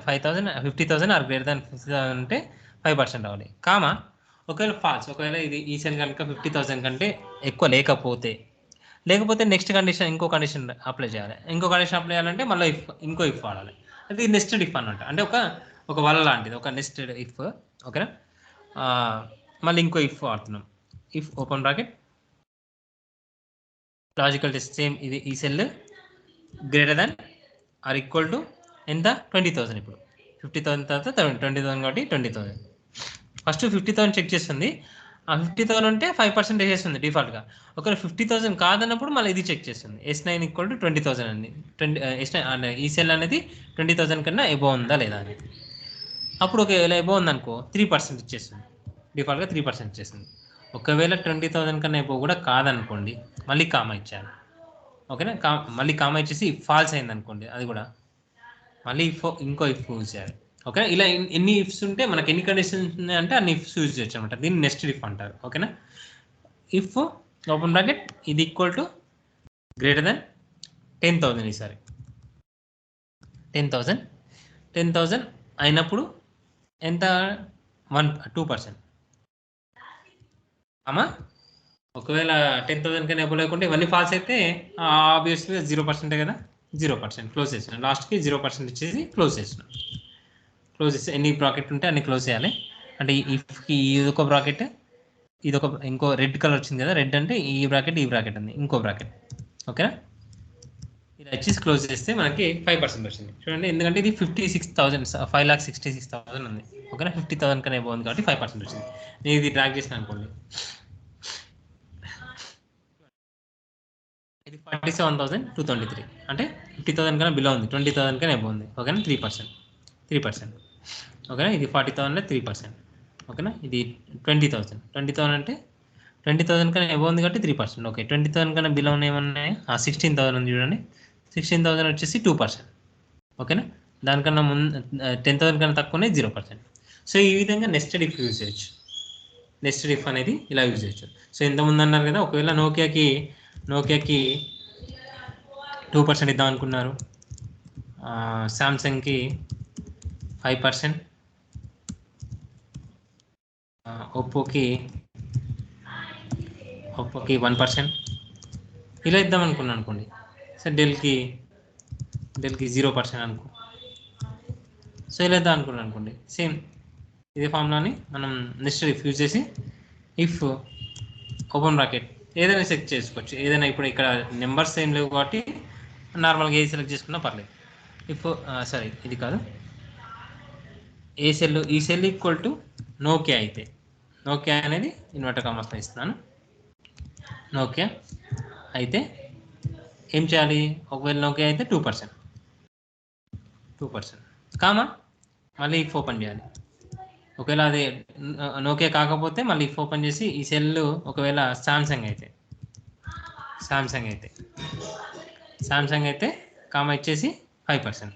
S1: 50,000 ఆర్ గ్రేటర్ దాన్ 50,000 అంటే 5% రావాలి. కామా ఒకవేళ ఫాల్స్, ఒకవేళ ఇది ఈ సెల్ కనుక 50,000 కంటే ఎక్కువ లేకపోతే నెక్స్ట్ కండిషన్ ఇంకో కండిషన్ అప్లై చేయాలి. ఇంకో కండిషన్ అప్లై చేయాలంటే మళ్ళీ ఇంకో ఇఫ్ వాడాలి. అది నెస్టెడ్ ఇఫ్ అన్నమాట. అంటే ఒక వల లాంటిది, ఒక నెస్టెడ్ ఇఫ్. ఓకేనా. మళ్ళీ ఇంకో ఇఫ్ వాడుతున్నాం. If open bracket logical test same ఇది ఈ cell greater than or equal to ఎంత 20,000. ఇప్పుడు 50,000 తర్వాత 20,000 కాబట్టి 20,000. ఫస్ట్ 50,000 చెక్ చేస్తుంది. ఆ 50,000 ఉంటే 5% వేసేస్తుంది డిఫాల్ట్గా. ఒకవేళ 50,000 కాదన్నప్పుడు మళ్ళీ ఇది చెక్ చేస్తుంది. S9 ఈక్వల్ టు 20,000 అండి. S9 ఈ సెల్ అనేది 20,000 కన్నా ఎబో ఉందా లేదా అని. అప్పుడు ఒకవేళ ఎబో ఉందనుకో 3% ఇచ్చేస్తుంది. డిఫాల్ట్గా 3% ఇచ్చేస్తుంది. ఒకవేళ 20,000 కన్నా ఎబో కూడా కాదనుకోండి మళ్ళీ కామా ఇచ్చాను. ఓకేనా, మళ్ళీ కామా ఇచ్చేసి ఫాల్స్ అయింది అనుకోండి అది కూడా మళ్ళీ ఇంకో ఇఫ్ యూజ్ చేయాలి. ఓకే, ఇలా ఎన్ని ఇఫ్స్ ఉంటే మనకి ఎన్ని కండిషన్స్ ఉన్నాయంటే అన్ని ఇఫ్స్ యూజ్ చేయొచ్చు అనమాట. దీన్ని నెస్టెడ్ ఇఫ్ అంటారు. ఓకేనా, ఇఫ్ ఓపెన్ బ్రాకెట్ ఇది ఈక్వల్ టు గ్రేటర్ దాన్ 10,000 ఈసారి 10,000 అయినప్పుడు ఎంత 2%. అమ్మా ఒకవేళ 10,000 కన్నా ఎబో లేకుంటే ఇవన్నీ ఫాల్స్ అయితే ఆబ్వియస్గా 0% కదా, 0% క్లోజ్ చేసిన. లాస్ట్కి 0% ఇచ్చేసి క్లోజ్ చేసిన. క్లోజ్ చేసి ఎన్ని బ్రాకెట్ ఉంటే అన్ని క్లోజ్ చేయాలి. అంటే ఇఫ్కి ఇది ఒక బ్రాకెట్, ఇది ఒక ఇంకో రెడ్ కలర్ వచ్చింది కదా, రెడ్ అంటే ఈ బ్రాకెట్ ఉంది ఇంకో బ్రాకెట్. ఓకేనా, ఇలా వచ్చేసి క్లోజ్ చేస్తే మనకి 5% వచ్చింది చూడండి. ఎందుకంటే ఇది 56,000 5,66,000 ఉంది. ఓకేనా, 50,000 కన్నా బాగుంది కాబట్టి 5% వచ్చింది. నేను ఇది ట్రాక్ చేసిన అనుకోండి ఇది 47,223 అంటే 50,000 కన్నా బిలో ఉంది, 20,000 కన్నా ఎబో ఉంది. ఓకేనా, 3%. ఓకేనా, ఇది 40,000 3%. ఓకేనా, ఇది 20,000 అంటే 20,000 కన్నా ఎబో ఉంది కాబట్టి 3%. ఓకే, 20,000 కన్నా బిలో ఏమన్నాయి 16,000 ఉంది చూడండి. 16,000 వచ్చేసి 2%. ఓకేనా, దానికన్నా ముందు 10,000 కన్నా తక్కువనే 0%. సో ఈ విధంగా నెస్టెడ్ ఇఫ్ యూజ్ చేయొచ్చు. నెస్టెడ్ ఇఫ్ అనేది ఇలా యూజ్ చేయొచ్చు. సో ఇంతకుముందు అన్నారు కదా, ఒకవేళ నోకియాకి 2% ఇద్దాం అనుకున్నారు, శాంసంగ్కి 5%, ఒప్పోకి 1% ఇలా ఇద్దాం అనుకున్నాను అనుకోండి. సో డెల్కి 0% అనుకో. సో ఇలా ఇద్దాం అనుకున్నాను అనుకోండి. సేమ్ ఇదే ఫార్ములాని మనం నెక్స్ట్ ఇఫ్ యూజ్ చేసి ఇఫ్ ఓపెన్ బ్రాకెట్ ఏదైనా సెలెక్ట్ చేసుకోవచ్చు. ఏదైనా ఇప్పుడు ఇక్కడ నెంబర్స్ ఏం లేవు కాబట్టి నార్మల్గా ఏది సెలెక్ట్ చేసుకున్నా పర్లేదు. ఇఫ్ సారీ ఇది కాదు, ఈ సెల్ ఈక్వల్ టు నోకియా అయితే, నోకియా అనేది ఇన్వర్టర్ కామర్స్లో ఇస్తున్నాను. నోకియా అయితే ఏం చేయాలి, ఒకవేళ నోకియా అయితే 2% కామా మళ్ళీ ఇఫ్ ఓపెన్ చేయాలి. ఒకవేళ అది నోకియా కాకపోతే మళ్ళీ ఇఫ్ ఓపెన్ చేసి ఈ సెల్ ఒకవేళ సామ్సంగ్ అయితే కామా ఇచ్చేసి 5%,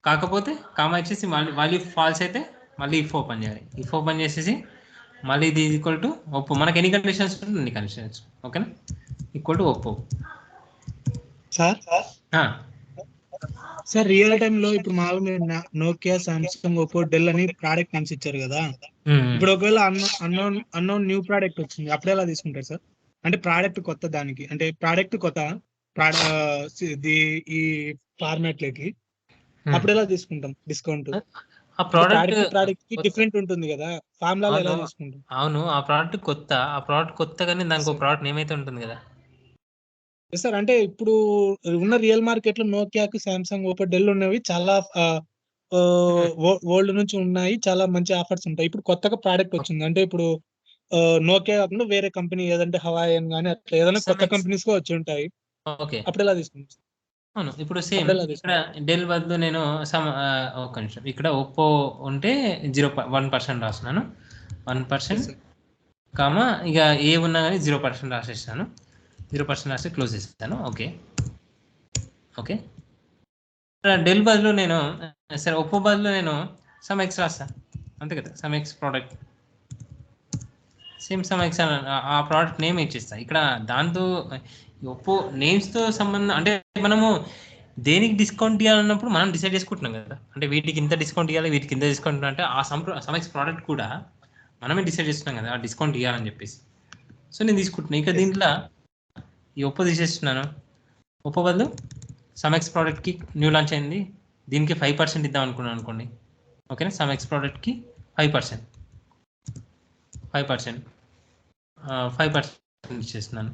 S1: కాకపోతే కామా ఇచ్చేసి మళ్ళీ ఫాల్స్ అయితే మళ్ళీ ఇఫ్ ఓపెన్ చేయాలి. ఇఫ్ ఓపెన్ చేసేసి మళ్ళీ ఇది ఈక్వల్ టు ఒప్పో. మనకి ఎన్ని కండిషన్స్ ఉంటుంది అన్ని కండిషన్స్. ఓకేనా, equal to Oppo.
S3: Sir real time లో ఇప్పుడు మామూలుగా మీరు నోకియా, సామ్సంగ్, ఒప్పో, డెల్ అని ప్రోడక్ట్ నేమ్స్ ఇచ్చారు కదా. ఇప్పుడు ఒకవేళ అన్నోన్ న్యూ ప్రోడక్ట్ వచ్చింది అప్పుడు ఎలా తీసుకుంటారు సార్? అంటే ప్రోడక్ట్ కొత్త, దానికి అంటే ప్రోడక్ట్ కొత్త ఈ ఫార్మాట్ లోకి అప్పుడు ఎలా తీసుకుంటాం డిస్కౌంట్?
S1: ఆ ప్రోడక్ట్
S3: కి డిఫరెంట్ ఉంటుంది కదా, ఫార్ములా ఎలా తీసుకుంటాం?
S1: అవును, ఆ ప్రోడక్ట్ కొత్త కానీ దానికి ఒక ప్రోడక్ట్ నేమ్ అయితే ఉంటుంది కదా
S3: సార్. అంటే ఇప్పుడు ఉన్న రియల్ మార్కెట్ లో నోకియాకి, సామ్సంగ్, ఓప్పో, డెల్ ఉన్నవి చాలా ఓల్డ్ నుంచి ఉన్నాయి, చాలా మంచి ఆఫర్స్ ఉంటాయి. ఇప్పుడు కొత్తగా ప్రోడక్ట్ వచ్చింది అంటే ఇప్పుడు నోకియా కాకుండా వేరే కంపెనీ ఏదంటే హవాయన్ కానీ అట్లా ఏదైనా కొత్త కంపెనీస్ గా వచ్చి ఉంటాయి.
S1: ఓకే,
S3: అప్పుడు ఎలా తీసుకుంటాం?
S1: అవును, ఇప్పుడు సేమ్ ఇక్కడ డెల్ బదులు నేను ఒక నిమిషం, ఇక్కడ ఒప్పో ఉంటే 1% రాస్తున్నాను. 1% కామా ఇక ఏ ఉన్నా కానీ 0% రాసేస్తాను. 0% రాసి క్లోజ్ చేస్తాను. ఓకే, డెల్ బదులు నేను సరే ఒప్పో బదులు నేను సమ్ ఎక్స్ రాస్తాను అంతే కదా. Some X product same some X ఆ ప్రోడక్ట్ నేమ్ ఇచ్చేస్తా. ఇక్కడ దాంతో ఒప్పో నేమ్స్తో సంబంధం అంటే మనము దేనికి డిస్కౌంట్ ఇవ్వాలన్నప్పుడు మనం డిసైడ్ చేసుకుంటున్నాం కదా. అంటే వీటికి ఇంత డిస్కౌంట్ ఇవ్వాలి, వీటికి ఇంత డిస్కౌంట్ అంటే ఆ సమ్ ఎక్స్ ప్రోడక్ట్ కూడా మనమే డిసైడ్ చేస్తున్నాం కదా డిస్కౌంట్ ఇవ్వాలని చెప్పేసి. సో నేను తీసుకుంటున్నాను. ఇక దీంట్లో ఈ ఒప్పో తీసేస్తున్నాను. ఒప్పో బదులు సమ్ ఎక్స్ ప్రోడక్ట్కి న్యూ లాంచ్ అయింది, దీనికి 5% ఇద్దాం అనుకున్నాను అనుకోండి. ఓకేనా, సమ్ ఎక్స్ ప్రోడక్ట్కి 5%. 5%, 5% ఇచ్చేస్తున్నాను.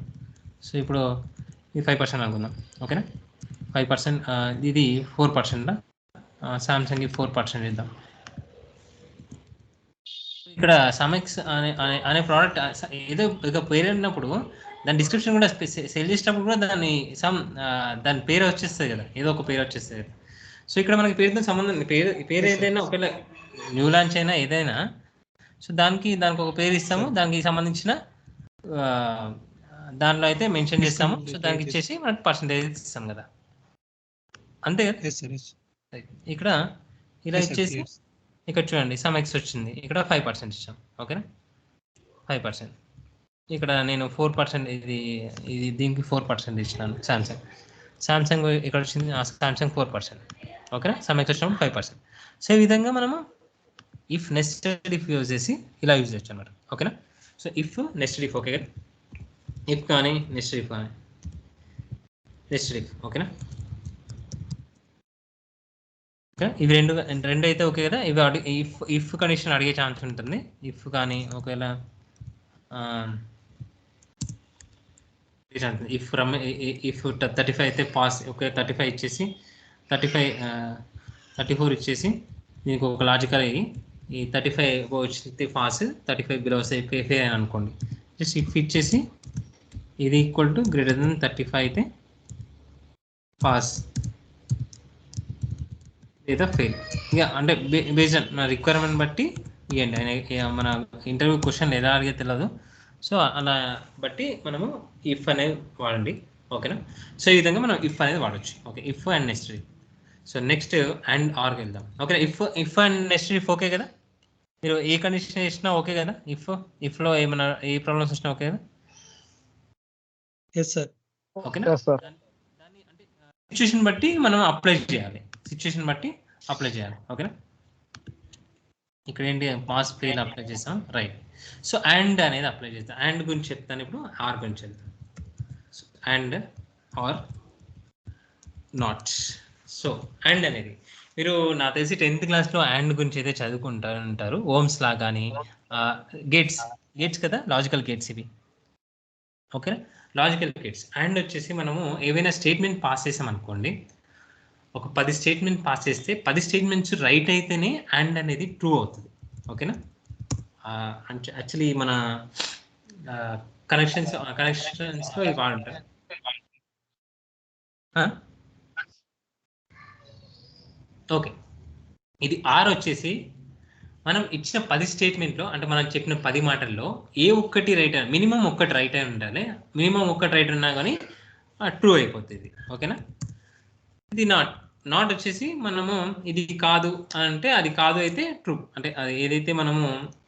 S1: సో ఇప్పుడు ఇది 5% అనుకుందాం, ఓకేనా. 5%, ఇది 4%. సామ్సంగ్కి 4% ఇద్దాం. ఇక్కడ సమెక్స్ అనే ప్రోడక్ట్ ఏదో ఇక పేరు ఉన్నప్పుడు దాని డిస్క్రిప్షన్ కూడా సెల్ చేసేటప్పుడు కూడా దాని పేరు వచ్చేస్తుంది కదా, ఏదో ఒక పేరు వచ్చేస్తుంది కదా. సో ఇక్కడ మనకి పేరుతో సంబంధం పేరు ఏదైనా ఒకవేళ న్యూ లాంచ్ అయినా ఏదైనా, సో దానికి ఒక పేరు ఇస్తాము, దానికి సంబంధించిన దానిలో అయితే మెన్షన్ చేస్తాము. సో దానికి ఇచ్చేసి మనకి పర్సంటేజ్ ఇస్తాం కదా, అంతే కదా. ఇక్కడ ఇలా ఇచ్చేసి ఇక్కడ చూడండి సమెక్స్ వచ్చింది, ఇక్కడ 5% ఇచ్చాం, ఓకేనా. 5%. ఇక్కడ నేను 4% ఇది దీనికి 4% ఇచ్చినాను. సామ్సంగ్ ఇక్కడ వచ్చింది, సామ్సంగ్ 4%, ఓకేనా. సమెక్స్ వచ్చినప్పుడు 5%. సో ఈ విధంగా మనము ఇఫ్ నెస్టెడ్ ఇఫ్ యూజ్ చేసి ఇలా యూజ్ చేయొచ్చు అన్నమాట, ఓకేనా. So if nested if, okay కదా. ఇఫ్ కానీ నెస్టెడ్ ఇఫ్ కానీ నెస్టెడ్ ఇఫ్, ఓకేనా. ఇవి రెండు అయితే ఓకే కదా. ఇవి ఇఫ్ కండిషన్ అడిగే ఛాన్స్ ఉంటుంది. ఇఫ్ కానీ ఒకవేళ ఇఫ్ 35 అయితే పాస్, ఓకే. 35 ఇచ్చేసి 34 ఇచ్చేసి దీనికి ఒక లాజికల్ అయ్యి ఈ 35 వచ్చితే పాస్, 35 బిలో వస్తే ఫెయిల్ అని అనుకోండి. జస్ట్ ఇఫ్ ఇచ్చేసి ఇది ఈక్వల్ టు గ్రేటర్ దెన్ 35 అయితే పాస్ లేదా ఫెయిల్. ఇక అంటే బేస్డ్ మన రిక్వైర్మెంట్ బట్టి ఇవ్వండి. మన ఇంటర్వ్యూ క్వశ్చన్ ఎలా అడిగే తెలియదు, సో అలా బట్టి మనము ఇఫ్ అనేది వాడండి, ఓకేనా. సో ఈ విధంగా మనం ఇఫ్ అనేది వాడచ్చు, okay. If and nested. So next and ఆర్కి వెళ్దాం, okay. If and nested if okay కదా. మీరు ఏ కండిషన్ చేసినా ఓకే కదా. ఇఫ్లో ఏమైనా ఏ ప్రాబ్లమ్స్ వచ్చినా ఓకే కదా. ఓకేనా. దాన్ని అంటే సిచ్యువేషన్ బట్టి మనం అప్లై చేయాలి, ఓకేనా. ఇక్కడ ఏంటి పాస్ ఫెయిల్ అప్లై చేస్తాం, రైట్. సో అండ్ అనేది అప్లై చేస్తాం. అండ్ గురించి చెప్తాను ఇప్పుడు, ఆర్ గురించి వెళ్తాం. So and or not. So and అనేది మీరు నాకు తెలిసి 10th క్లాస్లో అండ్ గురించి అయితే చదువుకుంటారు. ఓమ్స్ లా కానీ గేట్స్ కదా, లాజికల్ గేట్స్ ఇవి, ఓకేనా. Logical gates. అండ్ వచ్చేసి మనము ఏవైనా స్టేట్మెంట్ పాస్ చేసాం అనుకోండి, ఒక 10 స్టేట్మెంట్ పాస్ చేస్తే 10 స్టేట్మెంట్స్ రైట్ అయితేనే అండ్ అనేది ట్రూ అవుతుంది, ఓకేనా. యాక్చువల్లీ మన కనెక్షన్స్లో ఇవి వాడుంటారు. ఓకే. ఇది ఆర్ వచ్చేసి మనం ఇచ్చిన 10 స్టేట్మెంట్లో, అంటే మనం చెప్పిన 10 మాటల్లో ఏ ఒక్కటి రైట్ అయినా, మినిమం ఒక్కటి రైట్ అయి ఉండాలి. మినిమం ఒక్కటి రైట్ ఉన్నా కానీ ట్రూ అయిపోతుంది, ఓకేనా. ఇది నాట్ వచ్చేసి మనము ఇది కాదు అంటే అది కాదు అయితే ట్రూ, అంటే అది ఏదైతే మనము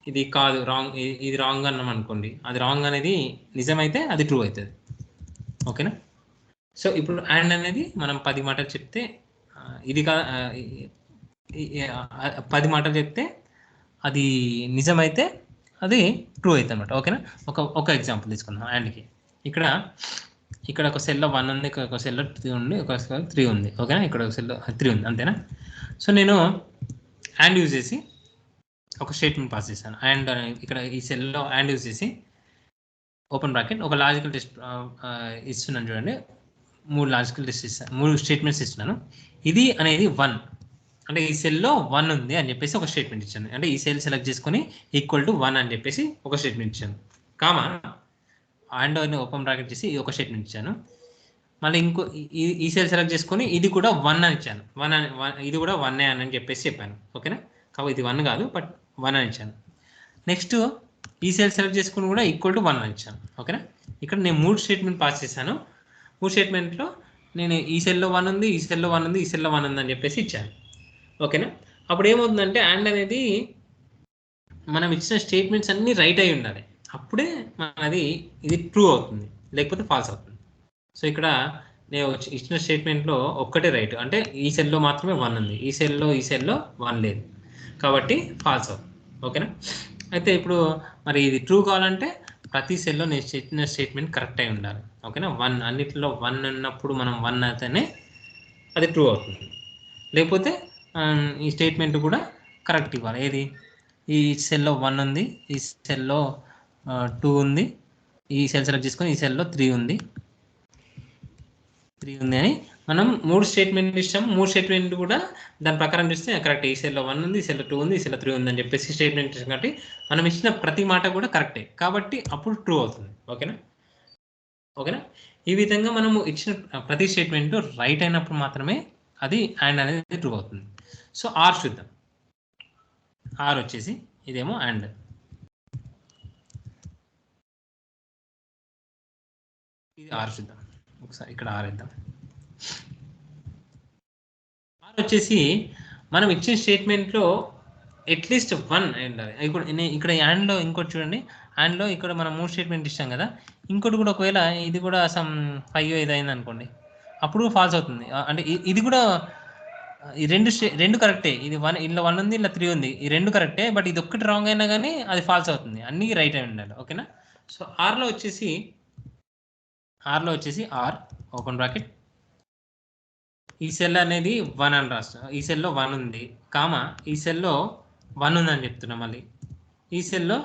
S1: ఇది కాదు రాంగ్, ఇది రాంగ్ అన్నాం అనుకోండి, అది రాంగ్ అనేది నిజమైతే అది ట్రూ అవుతుంది, ఓకేనా. సో ఇప్పుడు అండ్ అనేది మనం 10 మాటలు చెప్తే ఇది 10 మాటలు చెప్తే అది నిజమైతే అది ట్రూ అవుతుంది అనమాట, ఓకేనా. ఒక ఎగ్జాంపుల్ తీసుకుందాం అండ్కి. ఇక్కడ ఒక సెల్లో 1 ఉంది, ఒక సెల్లో 2 ఉంది, ఒక సెల్లో 3 ఉంది, ఓకేనా. ఇక్కడ ఒక సెల్లో 3 ఉంది, అంతేనా. సో నేను అండ్ యూజ్ చేసి ఒక స్టేట్మెంట్ పాస్ చేశాను. అండ్ ఇక్కడ ఈ సెల్లో అండ్ యూజ్ చేసి ఓపెన్ బ్రాకెట్ ఒక లాజికల్ టెస్ట్ ఇస్తున్నాను చూడండి. 3 లాజికల్ టెస్ట్ ఇస్తాను, 3 స్టేట్మెంట్స్ ఇస్తున్నాను. ఇది అనేది 1, అంటే ఈ సెల్లో 1 ఉంది అని చెప్పేసి ఒక స్టేట్మెంట్ ఇచ్చాను. అంటే ఈ సెల్ సెలెక్ట్ చేసుకొని ఈక్వల్ టు 1 అని చెప్పేసి ఒక స్టేట్మెంట్ ఇచ్చాను, కామా అండ్ ఓపెన్ బ్రాకెట్ చేసి ఒక స్టేట్మెంట్ ఇచ్చాను. మళ్ళీ ఇంకో ఈ సెల్ సెలెక్ట్ చేసుకొని ఇది కూడా 1 అని ఇచ్చాను. ఇది కూడా 1 అని చెప్పేసి చెప్పాను, ఓకేనా. కాబట్టి ఇది 1 కాదు, బట్ 1 అని ఇచ్చాను. నెక్స్ట్ ఈ సెల్ సెలెక్ట్ చేసుకుని కూడా ఈక్వల్ టు 1 అని ఇచ్చాను, ఓకేనా. ఇక్కడ నేను 3 స్టేట్మెంట్ పాస్ చేశాను. 3 స్టేట్మెంట్లో నేను ఈ సెల్లో 1 ఉంది, ఈ సెల్లో 1 ఉంది, ఈ సెల్లో 1 ఉంది అని చెప్పేసి ఇచ్చాను, ఓకేనా. అప్పుడు ఏమవుతుందంటే అండ్ అనేది మనం ఇచ్చిన స్టేట్మెంట్స్ అన్నీ రైట్ అయి ఉండాలి, అప్పుడే మనది ఇది ట్రూ అవుతుంది, లేకపోతే ఫాల్స్ అవుతుంది. సో ఇక్కడ నేను ఇచ్చిన స్టేట్మెంట్లో ఒక్కటే రైట్, అంటే ఈ సెల్లో మాత్రమే 1 ఉంది, ఈ సెల్లో 1 లేదు, కాబట్టి ఫాల్స్ అవుతుంది, ఓకేనా. అయితే ఇప్పుడు మరి ఇది ట్రూ కావాలంటే ప్రతి సెల్లో నేను చెప్పిన స్టేట్మెంట్ కరెక్ట్ అయి ఉండాలి, ఓకేనా. 1 అన్నిటిలో 1 ఉన్నప్పుడు మనం 1 అయితేనే అది ట్రూ అవుతుంది, లేకపోతే ఈ స్టేట్మెంట్ కూడా కరెక్ట్ ఇవ్వాలి. ఏది ఈ సెల్లో 1 ఉంది, ఈ సెల్లో 2 ఉంది, ఈ సెల్ సెలెక్ట్ చేసుకొని ఈ సెల్లో 3 ఉంది అని మనం 3 స్టేట్మెంట్ ఇచ్చాము. 3 స్టేట్మెంట్ కూడా దాని ప్రకారం చూస్తే కరెక్ట్. ఈ సెల్లో 1 ఉంది, ఈ సెల్లో 2 ఉంది, ఈ సెల్లో 3 ఉంది అని చెప్పేసి స్టేట్మెంట్ ఇచ్చాం. కాబట్టి మనం ఇచ్చిన ప్రతి మాట కూడా కరెక్టే, కాబట్టి అప్పుడు ట్రూ అవుతుంది. ఓకేనా. ఈ విధంగా మనము ఇచ్చిన ప్రతి స్టేట్మెంట్ రైట్ అయినప్పుడు మాత్రమే అది అండ్ అనేది ట్రూ అవుతుంది. సో ఆర్ చూద్దాం. ఆర్ వచ్చేసి ఇదేమో అండ్, ఇది ఆర్ చూద్దాం ఒకసారి. ఇక్కడ ఆర్ ఇద్దాం. ఆర్ వచ్చేసి మనం ఇచ్చిన స్టేట్మెంట్లో అట్లీస్ట్ 1 ఉండాలి. ఇప్పుడు ఇక్కడ యాండ్లో ఇంకోటి చూడండి. యాండ్లో ఇక్కడ మనం 3 స్టేట్మెంట్ ఇచ్చాం కదా, ఇంకోటి కూడా ఒకవేళ ఇది కూడా సమ్ 5 ఇది అయింది అనుకోండి, అప్పుడు ఫాల్స్ అవుతుంది. అంటే ఇది కూడా ఈ రెండు కరెక్టే. ఇది 1 ఇలా 1 ఉంది, ఇలా 3 ఉంది, ఈ రెండు కరెక్టే. బట్ ఇది ఒక్కటి రాంగ్ అయినా కానీ అది ఫాల్స్ అవుతుంది. అన్నీ రైట్ అయి ఉండాలి. ఓకేనా. సో ఆర్లో వచ్చేసి ఆర్ ఓపెన్ బ్రాకెట్, ఈ సెల్ అనేది 1 అని రాస్తాం. ఈ సెల్లో 1 ఉంది, కామా ఈ సెల్లో 1 ఉందని చెప్తున్నా, మళ్ళీ ఈ సెల్లో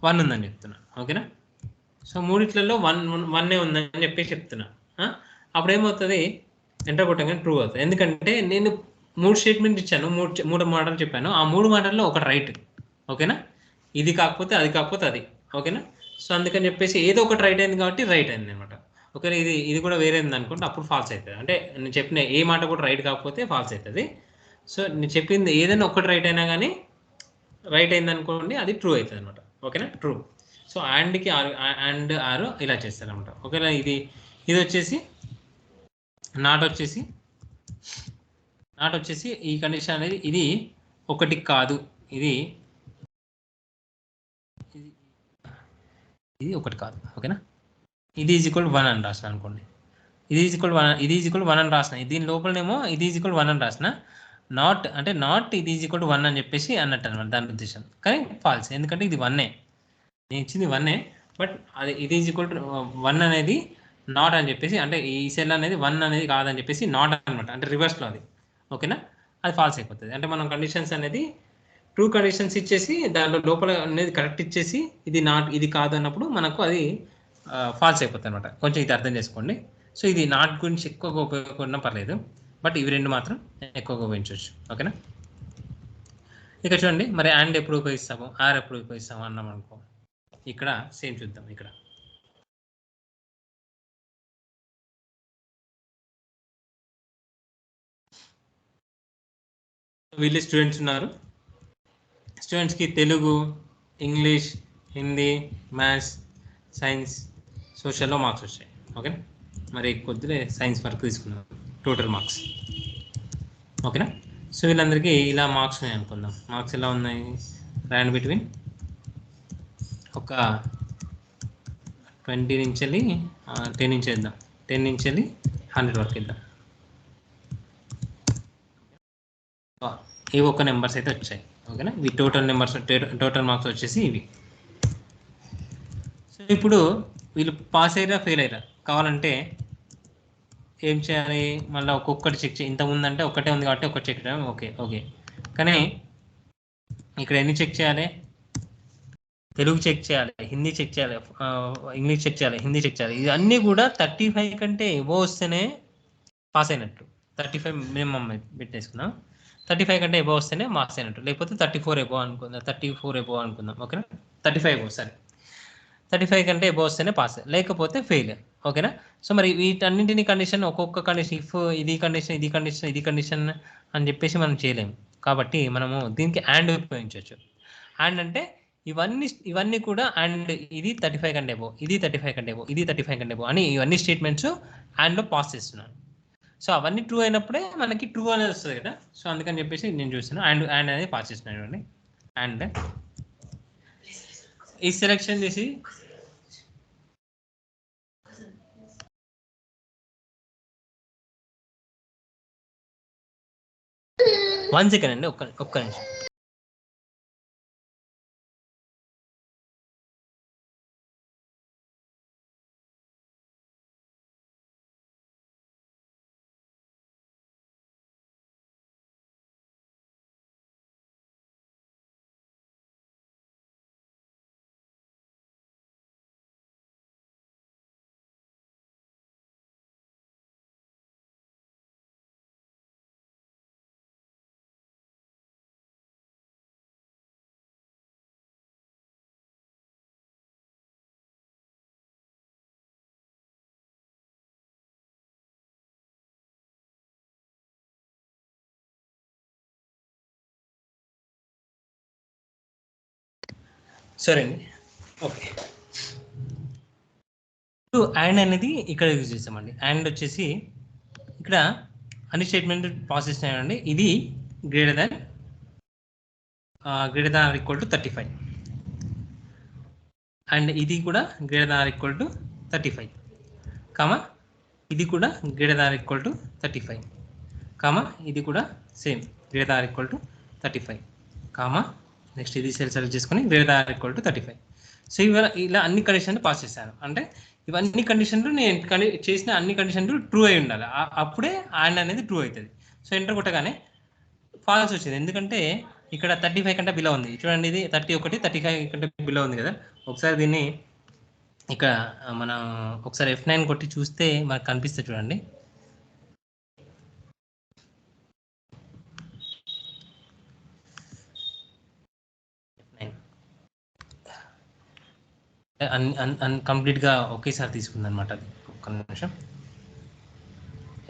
S1: 1 ఉందని చెప్తున్నా. ఓకేనా. సో మూడిట్లలో 1 ఉందని చెప్పేసి చెప్తున్నా. అప్పుడు ఏమవుతుంది, ఎంటర్ కొట్టగానే ట్రూ అవుతుంది. ఎందుకంటే నేను 3 స్టేట్మెంట్ ఇచ్చాను, 3 మాటలు చెప్పాను. ఆ 3 మాటల్లో ఒకటి రైట్. ఓకేనా. ఇది కాకపోతే అది, కాకపోతే అది. ఓకేనా. సో అందుకని చెప్పేసి ఏదో ఒకటి రైట్ అయింది కాబట్టి రైట్ అయింది అనమాట. ఒకవేళ ఇది కూడా వేరే ఉంది అనుకుంటే అప్పుడు ఫాల్స్ అవుతుంది. అంటే నేను చెప్పిన ఏ మాట కూడా రైట్ కాకపోతే ఫాల్స్ అవుతుంది. సో నేను చెప్పింది ఏదైనా ఒకటి రైట్ అయినా కానీ రైట్ అయింది అనుకోండి, అది ట్రూ అవుతుంది అనమాట. ఓకేనా. ట్రూ. సో అండ్కి అండ్ ఆరు ఇలా చేస్తారనమాట. ఒకవేళ ఇది వచ్చేసి నాట్ వచ్చేసి ఈ కండిషన్ అనేది ఇది ఒకటి కాదు, ఇది ఒకటి కాదు. ఓకేనా. ఇది ఈజ్ ఈక్వల్ 1 అని రాసిన అనుకోండి, ఇది ఈజ్ ఈక్వల్ 1 అని రాసిన. దీని లోపలనేమో ఇది ఈజ్ ఈక్వల్ 1 అని రాసిన. నాట్ అంటే నాట్ ఇది ఈజ్ ఈక్వల్ 1 అని చెప్పేసి అన్నట్టు అనమాట దాని ఉద్దేశం. కానీ ఫాల్స్, ఎందుకంటే ఇది 1 నేను ఇచ్చింది 1, బట్ అది ఇది ఈజ్ ఈక్వల్ 1 అనేది నాట్ అని చెప్పేసి, అంటే ఈ సెల్ అనేది 1 అనేది కాదని చెప్పేసి నాట్ అనమాట, అంటే రివర్స్లో అది. ఓకేనా. అది ఫాల్స్ అయిపోతుంది. అంటే మనం కండిషన్స్ అనేది ట్రూ కండిషన్స్ ఇచ్చేసి దాంట్లో లోపల అనేది కరెక్ట్ ఇచ్చేసి ఇది కాదు అన్నప్పుడు మనకు అది ఫాల్స్ అయిపోతుంది అనమాట. కొంచెం ఇది అర్థం చేసుకోండి. సో ఇది నాట్ గురించి ఎక్కువగా ఉపయోగపడినా పర్లేదు, బట్ ఇవి రెండు మాత్రం ఎక్కువగా ఉపయోగించవచ్చు. ఓకేనా. ఇక చూడండి, మరి అండ్ ఎప్పుడు ఉపయోగిస్తాము, ఆర్ ఎప్పుడు ఉపయోగిస్తాము అన్నాం అనుకో. ఇక్కడ సేమ్ చూద్దాం. ఇక్కడ వీళ్ళు స్టూడెంట్స్ ఉన్నారు. స్టూడెంట్స్కి Telugu, English, Hindi, maths, science, సోషల్లో మార్క్స్ వచ్చాయి. ఓకేనా. మరి కొద్దిగా సైన్స్ వరకు తీసుకున్నాం టోటల్ మార్క్స్. ఓకేనా. సో వీళ్ళందరికీ ఇలా మార్క్స్ ఉన్నాయి అనుకుందాం. మార్క్స్ ఎలా ఉన్నాయి, ర్యాండ్ బిట్వీన్ ఒక 20 నుంచి వెళ్ళి 10 నుంచి వేద్దాం, 10 నుంచి వెళ్ళి 100 వరకు వేద్దాం. ఇవి ఒక నెంబర్స్ అయితే వచ్చాయి. ఓకేనా. ఇవి టోటల్ నెంబర్స్, టోటల్ మార్క్స్ వచ్చేసి ఇవి. సో ఇప్పుడు వీళ్ళు పాస్ అయ్యారా ఫెయిల్ అయ్యారా కావాలంటే ఏం చేయాలి, మళ్ళీ ఒక్కొక్కటి చెక్ చేయాలి. ఇంతకుముందు అంటే ఒకటే ఉంది కాబట్టి ఒకటి చెక్ చేయాలి. ఓకే. కానీ ఇక్కడ ఎన్ని చెక్ చేయాలి, తెలుగు చెక్ చేయాలి, హిందీ చెక్ చేయాలి, ఇంగ్లీష్ చెక్ చేయాలి, హిందీ చెక్ చేయాలి. ఇది అన్నీ కూడా 35 కంటే ఎబో వస్తేనే పాస్ అయినట్టు. 35 మినిమం పెట్టేసుకున్నాం. 35 కంటే ఎబో వస్తేనే పాస్ అయినట్టు, లేకపోతే 34 ఎబో అనుకుందాం. ఓకేనా. 35 ఎబో, సరే 35 కంటే ఎబో వస్తేనే పాస్, లేకపోతే ఫెయిల్. ఓకేనా. సో మరి వీటన్నింటినీ కండిషన్, ఒక్కొక్క కండిషన్, ఇఫ్ ఇది కండిషన్ అని చెప్పేసి మనం చేయలేము. కాబట్టి మనము దీనికి అండ్ ఉపయోగించవచ్చు. అండ్ అంటే ఇవన్నీ కూడా అండ్ ఇది 35 కంటే ఎబో, ఇది 35 కంటే ఎబో, ఇది 35 కంటే ఎబో అని ఇవన్నీ స్టేట్మెంట్స్ అండ్లో పాస్ చేస్తున్నాను. సో అవన్నీ ట్రూ అయినప్పుడే మనకి ట్రూ అనేది వస్తుంది కదా. సో అందుకని చెప్పేసి నేను చూస్తున్నాను అండ్ అనేది పాస్ చేస్తున్నాను. అండ్ ఈ సెలెక్షన్ చేసి 1 సెకండ్ అండి, ఒక్క నిమిషం. సరే అండి, ఓకే. ఇప్పుడు అండ్ అనేది ఇక్కడ యూజ్ చేస్తామండి. అండ్ వచ్చేసి ఇక్కడ అన్ని స్టేట్మెంట్ పాస్ చేసినాయండి. ఇది greater than or equal to 35 and ఇది కూడా greater than or equal to 35 comma ఇది కూడా greater than or equal to 35 comma ఇది కూడా same greater than or equal to 35 comma next ఇది సెలెక్ట్ చేసుకొని greater than or equal to 35. So ఇలా అన్ని కండిషన్లు పాస్ చేశాను. అంటే ఇవన్నీ కండిషన్లు నేను చేసిన అన్ని కండిషన్లు ట్రూ అయి ఉండాలి, అప్పుడే అండ్ అనేది ట్రూ అవుతుంది. సో ఎంటర్ కొట్టగానే ఫాల్స్ వచ్చింది, ఎందుకంటే ఇక్కడ 35 కంటే బిలో ఉంది. చూడండి, ఇది 31 35 కంటే బిలో ఉంది కదా. ఒకసారి దీన్ని ఇక్కడ మనం ఒకసారి F9 కొట్టి చూస్తే మనకు కనిపిస్తుంది. చూడండి, కంప్లీట్గా ఒకేసారి తీసుకుంది అనమాట. అది ఒక్క నిమిషం.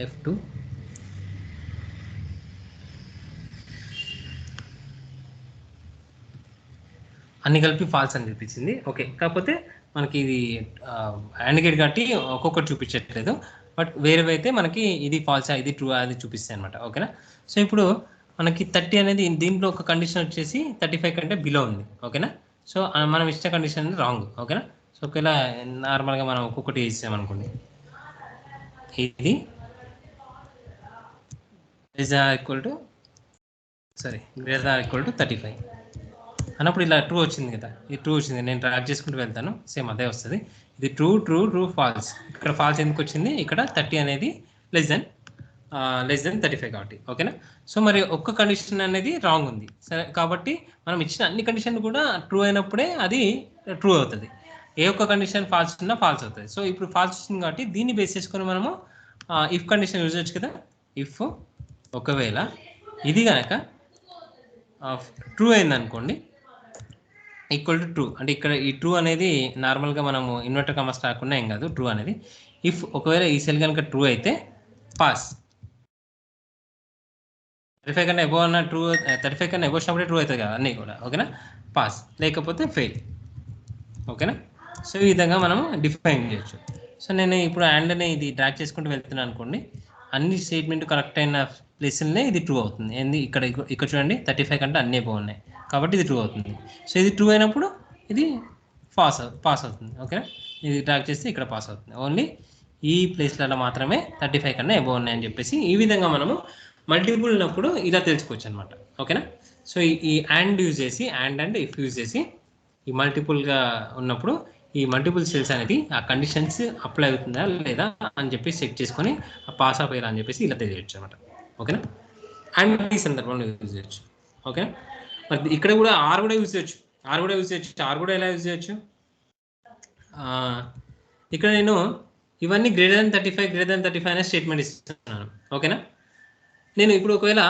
S1: F2 అన్ని కలిపి ఫాల్స్ అని చూపించింది. ఓకే, కాకపోతే మనకి ఇది అండ్ కాబట్టి ఒక్కొక్కటి చూపించట్లేదు. బట్ వేరే అయితే మనకి ఇది ఫాల్స్ ఇది ట్రూ అది చూపిస్తాయి అనమాట. ఓకేనా. సో ఇప్పుడు మనకి 30 అనేది దీంట్లో ఒక కండిషన్ వచ్చేసి 35 కంటే బిలో ఉంది. ఓకేనా. సో మనం ఇచ్చిన కండిషన్ అనేది రాంగ్. ఓకేనా. సో ఒకవేళ నార్మల్గా మనం ఒక్కొక్కటి ఇచ్చామనుకోండి, ఇది equal to greater than equal to 35 అన్నప్పుడు ఇలా ట్రూ వచ్చింది కదా. ఇది ట్రూ వచ్చింది, నేను ట్రాక్ చేసుకుంటూ వెళ్తాను, సేమ్ అదే వస్తుంది. ఇది ట్రూ ట్రూ ట్రూ ఫాల్స్. ఇక్కడ ఫాల్స్ ఎందుకు వచ్చింది, ఇక్కడ 30 అనేది లెస్ దెన్ 35 కాబట్టి. ఓకేనా. సో మరి ఒక్క కండిషన్ అనేది రాంగ్ ఉంది. సరే, కాబట్టి మనం ఇచ్చిన అన్ని కండిషన్లు కూడా ట్రూ అయినప్పుడే అది ట్రూ అవుతుంది. ఏ ఒక్క కండిషన్ ఫాల్స్ ఉన్నా ఫాల్స్ అవుతుంది. సో ఇప్పుడు ఫాల్స్ వచ్చింది కాబట్టి దీన్ని బేస్ చేసుకొని మనము ఇఫ్ కండిషన్ యూజ్ చేయొచ్చు కదా. ఇఫ్ ఒకవేళ ఇది కనుక ట్రూ అయింది అనుకోండి, ఈక్వల్ టు ట్రూ. అంటే ఇక్కడ ఈ ట్రూ అనేది నార్మల్గా మనము ఇన్వర్టర్ కమాస్ రాకుండా ఏం కాదు, ట్రూ అనేది. ఇఫ్ ఒకవేళ ఈ సెల్ కనుక ట్రూ అయితే పాస్. 35 కన్నా ఎబో అన్న ట్రూ, 35 కన్నా ఎబో వచ్చినప్పుడే ట్రూ అవుతుంది కదా అన్నీ కూడా. ఓకేనా. పాస్, లేకపోతే ఫెయిల్. ఓకేనా. సో ఈ విధంగా మనము డిఫైన్ చేయొచ్చు. సో నేను ఇప్పుడు అండ్ని ఇది డ్రాగ్ చేసుకుంటూ వెళ్తున్నాను అనుకోండి, అన్ని స్టేట్మెంట్ కరెక్ట్ అయిన ప్లేస్లనే ఇది ట్రూ అవుతుంది. ఏంది ఇక్కడ చూడండి, 35 కంటే అన్నీ బాగున్నాయి కాబట్టి ఇది ట్రూ అవుతుంది. సో ఇది ట్రూ అయినప్పుడు ఇది పాస్ అవుతుంది. ఓకేనా. ఇది డ్రాగ్ చేస్తే ఇక్కడ పాస్ అవుతుంది. ఓన్లీ ఈ ప్లేస్లలో మాత్రమే 35 కన్నా ఎబో ఉన్నాయని చెప్పేసి ఈ విధంగా మనము మల్టిపుల్ ఉన్నప్పుడు ఇలా తెలుసుకోవచ్చు అనమాట. ఓకేనా. సో ఈ అండ్ యూజ్ చేసి అండ్ ఇఫ్ యూజ్ చేసి ఈ మల్టిపుల్గా ఉన్నప్పుడు ఈ మల్టిపుల్ సెల్స్ అనేది ఆ కండిషన్స్ అప్లై అవుతుందా లేదా అని చెప్పి చెక్ చేసుకొని పాస్ ఆఫ్ అయ్యారా అని చెప్పేసి ఇలా తెలియచ్చు అనమాట. ఓకేనా. అండ్ ఈ సందర్భంలో యూజ్ చేయొచ్చు. ఓకేనా. మరి ఇక్కడ కూడా ఆర్ కూడా యూజ్ చేయొచ్చు. ఆర్ కూడా ఎలా యూజ్ చేయొచ్చు, ఇక్కడ నేను ఇవన్నీ గ్రేటర్ దాన్ 35 అనే స్టేట్మెంట్ ఇస్తున్నాను. ఓకేనా. నేను ఇప్పుడు ఒకవేళ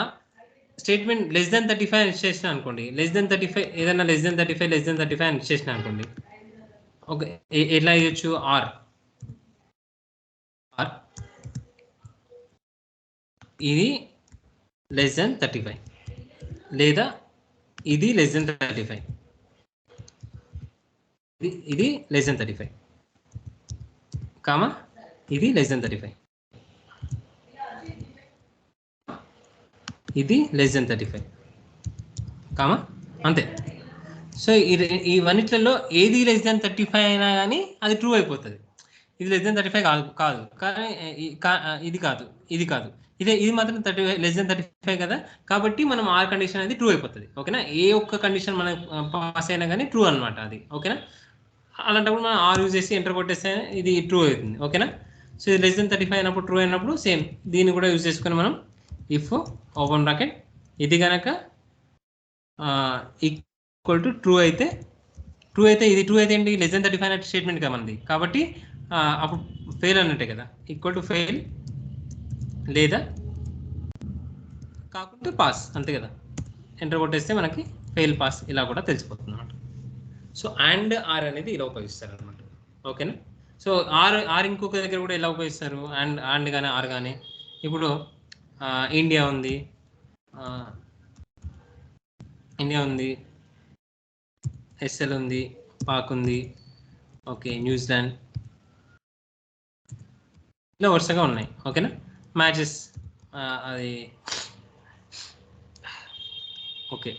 S1: స్టేట్మెంట్ లెస్ దాన్ 35 అని ఇచ్చేసిన అనుకోండి, లెస్ దాన్ 35 ఏదైనా లెస్ దాన్ 35 అని ఇచ్చేసిన అనుకోండి, ఓకే, ఎట్లా ఇవ్వచ్చు, ఆర్ ఇది లెస్ దాన్ 35 లేదా ఇది లెస్ దాన్ 35, ఇది లెస్ దాన్ 35 కామా ఇది లెస్ దాన్ 35, ఇది లెస్ దాన్ 35 కామా, అంతే. సో ఇవన్నిట్లలో ఏది లెస్ దాన్ 35 అయినా కానీ అది ట్రూ అయిపోతుంది. ఇది లెస్ దాన్ 35 కాదు కానీ ఇది కాదు ఇది మాత్రం లెస్ దాన్ 35 కదా, కాబట్టి మనం ఆర్ కండిషన్ అనేది ట్రూ అయిపోతుంది. ఓకేనా. ఏ ఒక్క కండిషన్ మనం పాస్ అయినా కానీ ట్రూ అనమాట అది. ఓకేనా. అలాంటప్పుడు మనం ఆర్ యూజ్ చేసి ఎంటర్ కొట్టేస్తే ఇది ట్రూ అవుతుంది. ఓకేనా. సో ఇది లెస్ దాన్ 35 అయినప్పుడు ట్రూ అయినప్పుడు సేమ్ దీన్ని కూడా యూజ్ చేసుకొని మనం ఇఫ్ ఓపెన్ బ్రాకెట్ ఇది కనుక ఈక్వల్ టు ట్రూ అయితే ఇది ట్రూ అయితే ఏంటి, లెస్ దాన్ 35 అనే స్టేట్మెంట్ కదా మనది, కాబట్టి అప్పుడు ఫెయిల్ అన్నట్టే కదా. ఈక్వల్ టు ఫెయిల్ లేదా కాకుంటే పాస్, అంతే కదా. ఎంటర్ కొట్టేస్తే మనకి ఫెయిల్ పాస్ ఇలా కూడా తెలిసిపోతుంది అనమాట. సో అండ్ ఆర్ అనేది ఇలా ఉపయోగిస్తారు అనమాట. ఓకేనా. సో ఆర్ ఇంకొక దగ్గర కూడా ఎలా ఉపయోగిస్తారు, అండ్ కానీ ఆర్ కానీ. ఇప్పుడు ఇండియా ఉంది ఎస్ఎల్ ఉంది, పాక్ ఉంది, ఓకే, న్యూజిలాండ్, ఇలా వరుసగా ఉన్నాయి. ఓకేనా, మ్యాచెస్ అది okay.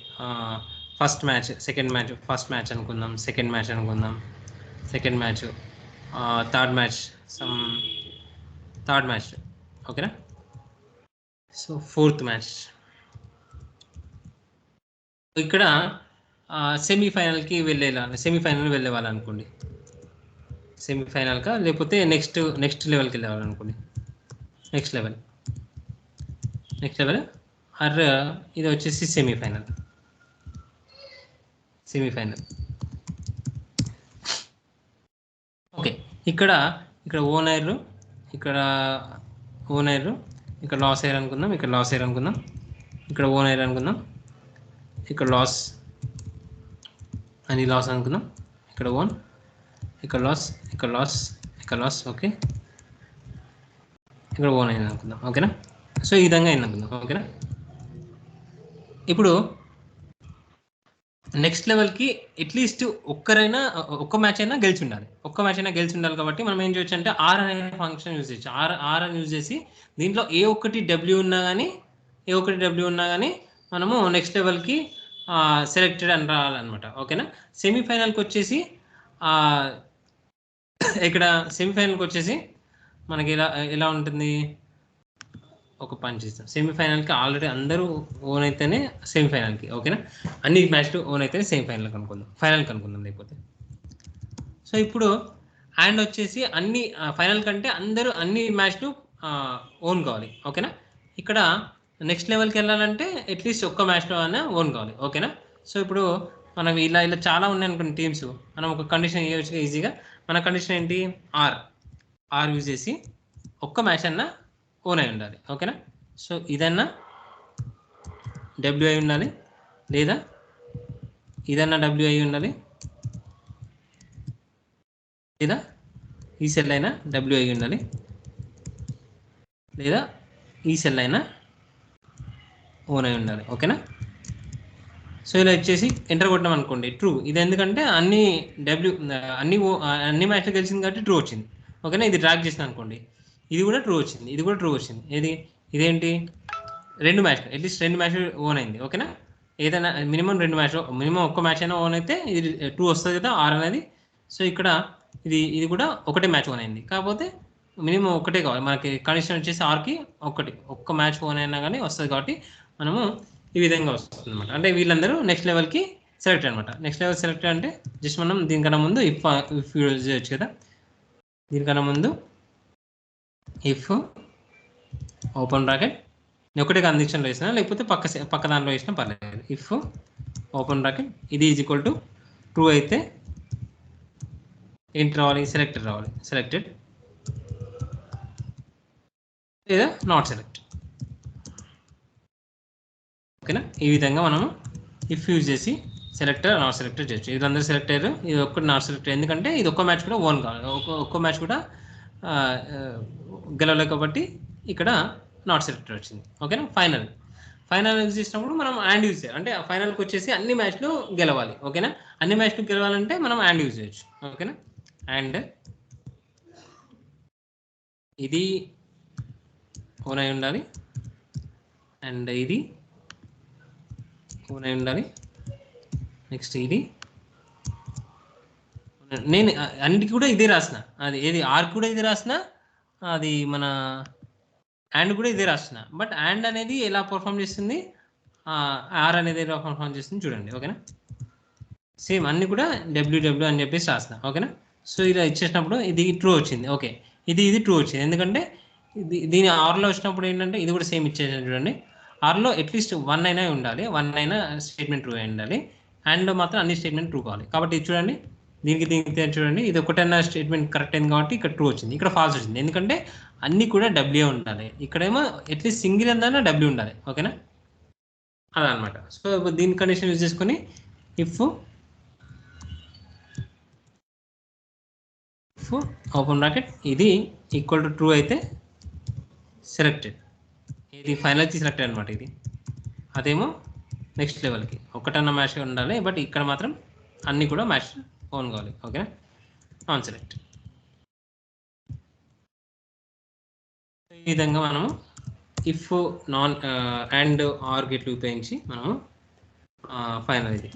S1: First match, second match, first match అనుకుందాం, సెకండ్ మ్యాచ్ అనుకుందాం, second match, third match, third match. ఓకేనా, సో ఫోర్త్ మ్యాచ్. ఇక్కడ సెమీఫైనల్కి సెమీఫైనల్ వెళ్ళేవాళ్ళనుకోండి, సెమీఫైనల్గా, లేకపోతే నెక్స్ట్ లెవెల్కి వెళ్ళేవాళ్ళనుకోండి, నెక్స్ట్ లెవెల్ ఆర్ ఇది వచ్చేసి సెమీఫైనల్. ఓకే, ఇక్కడ ఓనర్, ఇక్కడ లాస్ అయ్యారు అనుకుందాం, ఇక్కడ ఓన్ అయ్యారు అనుకుందాం, ఇక్కడ లాస్ అనుకుందాం, ఇక్కడ ఓన్, ఇక్కడ లాస్, ఓకే, ఇక్కడ ఓన్ అయింది అనుకుందాం. ఓకేనా, సో ఈ విధంగా అయింది అనుకుందాం. ఓకేనా, ఇప్పుడు నెక్స్ట్ లెవెల్కి అట్లీస్ట్ ఒక్క మ్యాచ్ అయినా గెలిచి ఉండాలి. కాబట్టి మనం ఏం చేయొచ్చు అంటే ఆర్ అనే ఫంక్షన్ యూజ్ చేయొచ్చు. ఆర్ అని యూజ్ చేసి దీంట్లో ఏ ఒక్కటి డబ్ల్యూ ఉన్నా కానీ మనము నెక్స్ట్ లెవెల్కి సెలెక్టెడ్ అని రావాలన్నమాట. ఓకేనా, సెమీఫైనల్కి వచ్చేసి ఇక్కడ మనకి ఎలా ఉంటుంది, ఒక పని చేస్తాం, సెమీఫైనల్కి ఆల్రెడీ అందరూ ఓన్ అయితేనే సెమీఫైనల్కి. ఓకేనా, అన్ని మ్యాచ్లు ఓన్ అయితేనే సెమీఫైనల్కి అనుకుందాం, ఫైనల్కి అనుకుందాం లేకపోతే. సో ఇప్పుడు అండ్ వచ్చేసి అన్ని ఫైనల్ కంటే అన్ని మ్యాచ్లు ఓన్ కావాలి. ఓకేనా, ఇక్కడ నెక్స్ట్ లెవెల్కి వెళ్ళాలంటే అట్లీస్ట్ ఒక్క మ్యాచ్లో అయినా ఓన్ కావాలి. ఓకేనా, సో ఇప్పుడు మనం ఇలా చాలా ఉన్నాయి అనుకున్న టీమ్స్, మనం ఒక కండిషన్ ఇవ్వచ్చు ఈజీగా. మన కండిషన్ ఏంటి, ఆర్ యూజ్ చేసి ఒక్క మ్యాచ్ అన్నా ఓన్ అయి ఉండాలి. ఓకేనా, సో ఇదన్నా డబ్ల్యూ అయి ఉండాలి, లేదా ఇదన్నా డబ్ల్యూ అయి ఉండాలి, లేదా ఈ సెల్ అయినా డబ్ల్యూ అయి ఉండాలి, లేదా ఈ సెల్ అయినా ఓన్ అయి ఉండాలి. ఓకేనా, సో ఇలా వచ్చేసి ఎంటర్ కొట్టాం అనుకోండి, ట్రూ. ఇది ఎందుకంటే అన్ని మ్యాచ్లు గెలిచింది కాబట్టి ట్రూ వచ్చింది. ఓకేనా, ఇది డ్రాగ్ చేసిన అనుకోండి, ఇది కూడా ట్రూ వచ్చింది, ఇదేంటి, అట్లీస్ట్ రెండు మ్యాచ్లు ఓన్ అయింది. ఓకేనా, ఏదైనా మినిమం ఒక్క మ్యాచ్ అయినా ఓన్ అయితే ఇది ట్రూ వస్తుంది కదా, ఆర్ అనేది. సో ఇక్కడ ఇది కూడా ఒకటే మ్యాచ్ ఓన్ అయింది, కాకపోతే మినిమం ఒకటే కావాలి మనకి. కండిషన్ వచ్చేసి ఆర్కి ఒక్క మ్యాచ్ ఓన్ అయినా కానీ వస్తుంది, కాబట్టి మనము ఈ విధంగా వస్తుంది అనమాట. అంటే వీళ్ళందరూ నెక్స్ట్ లెవెల్కి సెలెక్ట్ అనమాట. నెక్స్ట్ లెవెల్ సెలెక్ట్ అంటే జస్ట్ మనం దీనికన్నా ముందు ఇఫ్ యూజ్ చేయొచ్చు కదా, దీనికన్నా ముందు ఇఫ్ ఓపెన్ బ్రాకెట్, నేను ఒకటే కండిషన్లో వేసినా, లేకపోతే పక్క దాంట్లో వేసినా పర్లేదు. ఇఫ్ ఓపెన్ బ్రాకెట్ ఇది ఈజ్ ఈక్వల్ టు ట్రూ అయితే ఏంటి రావాలి, సెలెక్టెడ్ లేదా నాట్ సెలెక్ట్. ఓకేనా, ఈ విధంగా మనము ఇఫ్ యూజ్ చేసి సెలెక్టర్ నాట్ సెలెక్టర్ చేయొచ్చు. ఇది అందరూ సెలెక్ట్ అయ్యారు, ఇది ఒక్కటి నాట్ సెలెక్టర్, ఎందుకంటే ఇది ఒక్క మ్యాచ్ కూడా ఓన్ కావాలి, ఒక్క మ్యాచ్ కూడా గెలవలేదు కాబట్టి ఇక్కడ నాట్ సెలెక్టర్ వచ్చింది. ఓకేనా, ఫైనల్ యూజ్ చేసినప్పుడు మనం అండ్ యూజ్ చేయాలి, అంటే ఫైనల్కి వచ్చేసి అన్ని మ్యాచ్లు గెలవాలి. ఓకేనా, అన్ని మ్యాచ్లు గెలవాలంటే మనం అండ్ యూజ్ చేయొచ్చు. ఓకేనా, అండ్ ఇది ఓన్ అయి ఉండాలి, అండ్ ఇది ఓన్ అయి ఉండాలి, నెక్స్ట్ ఇది. నేను అన్నిటికీ కూడా ఇదే రాసిన, అది ఏది ఆర్ కూడా ఇదే రాసిన, అది మన అండ్ కూడా ఇదే రాసిన. బట్ అండ్ అనేది ఎలా పర్ఫామ్ చేస్తుంది, ఆర్ అనేది ఎలా పర్ఫామ్ చేస్తుంది చూడండి. ఓకేనా, సేమ్ అన్ని కూడా డబ్ల్యూ అని చెప్పేసి రాసిన. ఓకేనా, సో ఇలా ఇచ్చేసినప్పుడు ఇది ట్రూ వచ్చింది. ఓకే, ఇది ట్రూ వచ్చింది, ఎందుకంటే దీని ఆర్లో వచ్చినప్పుడు ఏంటంటే ఇది కూడా సేమ్ ఇచ్చేసాను చూడండి. ఆర్లో అట్లీస్ట్ 1 అయినా ఉండాలి, 1 అయినా స్టేట్మెంట్ ట్రూ అయి ఉండాలి, అండ్ మాత్రం అన్ని స్టేట్మెంట్ ట్రూ కావాలి. కాబట్టి ఇది చూడండి, దీనికి చూడండి, ఇది ఒకటైనా స్టేట్మెంట్ కరెక్ట్ అయింది కాబట్టి ఇక్కడ ట్రూ వచ్చింది, ఇక్కడ ఫాల్స్ వచ్చింది, ఎందుకంటే అన్ని కూడా డబ్ల్యూ ఉండాలి, ఇక్కడేమో అట్లీస్ట్ సింగిల్ ఎందైనా డబ్ల్యూ ఉండాలి. ఓకేనా, అదనమాట. సో దీని కండిషన్ యూజ్ చేసుకొని ఇఫ్ ఓపెన్ బ్రాకెట్ ఇది ఈక్వల్ టు ట్రూ అయితే సెలెక్టెడ్, ఇది ఫైనల్కి సెలెక్టెడ్ అనమాట. ఇది అదేమో నెక్స్ట్ లెవెల్కి ఒకటన్నా మ్యాచ్ ఉండాలి, బట్ ఇక్కడ మాత్రం అన్నీ కూడా మ్యాచ్ ఓన్ కావాలి. Okay, non select. ఈ విధంగా మనము ఇఫ్ నాన్ అండ్ ఆర్ గేట్లు ఉపయోగించి మనము ఫైనల్ ఇది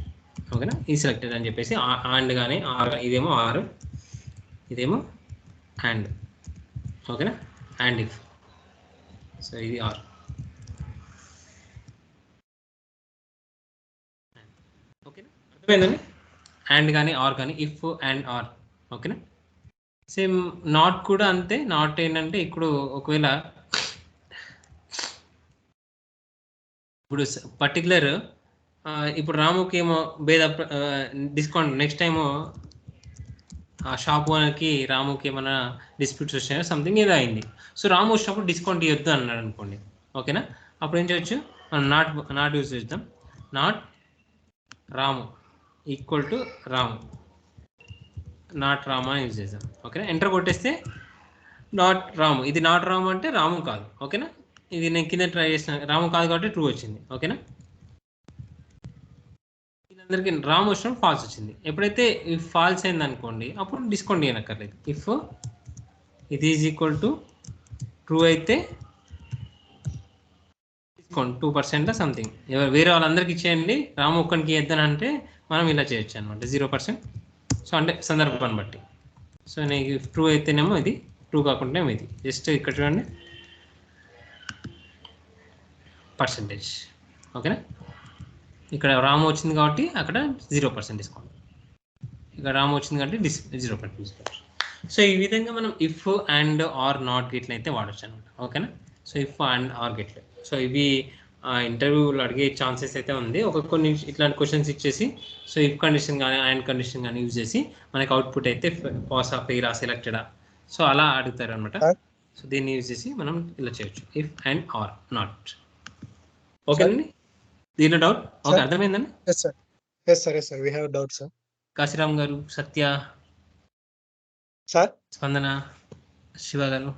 S1: ఓకేనా, ఈ సెలెక్టెడ్ అని చెప్పేసి అండ్ కానీ ఆర్, ఇదేమో ఆర్, ఇదేమో అండ్ ఓకేనా, అండ్ ఇఫ్. సో ఇది ఆర్. ఓకేనా, అర్థమైందండి? అండ్ కానీ ఆర్ కానీ, ఇఫ్ అండ్ ఆర్. ఓకేనా, సేమ్ నాట్ కూడా అంతే. నాట్ ఏంటంటే ఇప్పుడు ఒకవేళ ఇప్పుడు పర్టికులర్ ఇప్పుడు రాముకి ఏమో డిస్కౌంట్, నెక్స్ట్ టైము ఆ షాప్ ఓనర్కి రాముకి ఏమైనా డిస్ప్యూట్స్ వచ్చాయో సంథింగ్ ఏదో అయింది. సో రాము వచ్చినప్పుడు డిస్కౌంట్ ఇవ్వద్దు అన్నాడు అనుకోండి. ఓకేనా, అప్పుడు ఏం చేయొచ్చు, మనం నాట్ యూజ్ చేద్దాం. Not Ramu equal to Ramu, not Ramu అని యూజ్ చేద్దాం. ఓకేనా, ఎంటర్ కొట్టేస్తే నాట్ రాము, ఇది నాట్ రాము అంటే రాము కాదు. ఓకేనా, ఇది నేను కింద ట్రై చేసిన రాము కాదు కాబట్టి ట్రూ వచ్చింది. ఓకేనా, అందరికి రాము వచ్చిన ఫాల్స్ వచ్చింది. ఎప్పుడైతే ఇఫ్ ఫాల్స్ అయింది అనుకోండి అప్పుడు డిస్కౌంట్ చేయనక్కర్లేదు. ఇఫ్ ఇది ఈజ్ ఈక్వల్ టు ట్రూ అయితే డిస్కౌంట్ 2% సంథింగ్ వేరే వాళ్ళందరికీ ఇచ్చేయండి, రాము ఒక్కడికి ఇద్దని అంటే మనం ఇలా చేయొచ్చు అనమాట, 0%. సో అంటే సందర్భాన్ని బట్టి. సో నీకు ట్రూ అయితేనేమో ఇది, ట్రూ కాకుండా ఇది జస్ట్ ఇక్కడ చూడండి పర్సంటేజ్. ఓకేనా, ఇక్కడ రాము వచ్చింది కాబట్టి అక్కడ 0% డిస్కౌంట్, ఇక్కడ రాము వచ్చింది కాబట్టి 0% డిస్కౌంట్. సో ఈ విధంగా మనం ఇఫ్ అండ్ ఆర్ నాట్ గేట్లు అయితే వాడచ్చు అనమాట. ఓకేనా, సో ఇఫ్ అండ్ ఆర్ గేట్లు. సో ఇవి ఇంటర్వ్యూలో అడిగే ఛాన్సెస్ అయితే ఉంది. కొన్ని ఇట్లాంటి క్వశ్చన్స్ ఇచ్చేసి సో ఇఫ్ కండిషన్ కానీ అండ్ కండిషన్ కానీ యూజ్ చేసి మనకి అవుట్పుట్ అయితే పాసా, ఫెయిలా, సెలెక్టెడా, సో అలా అడుగుతారు అనమాట. సో దీన్ని యూజ్ చేసి మనం ఇలా చేయొచ్చు, ఇఫ్ అండ్ ఆర్ నాట్. ఓకేనండి, దీనిలో డౌట్? ఓకే, అర్థమైందండి?
S3: Yes sir, yes sir, yes sir, we have doubt sir.
S1: Kashiram గారు, సత్య
S3: సార్,
S1: స్పందన, శివ గారు.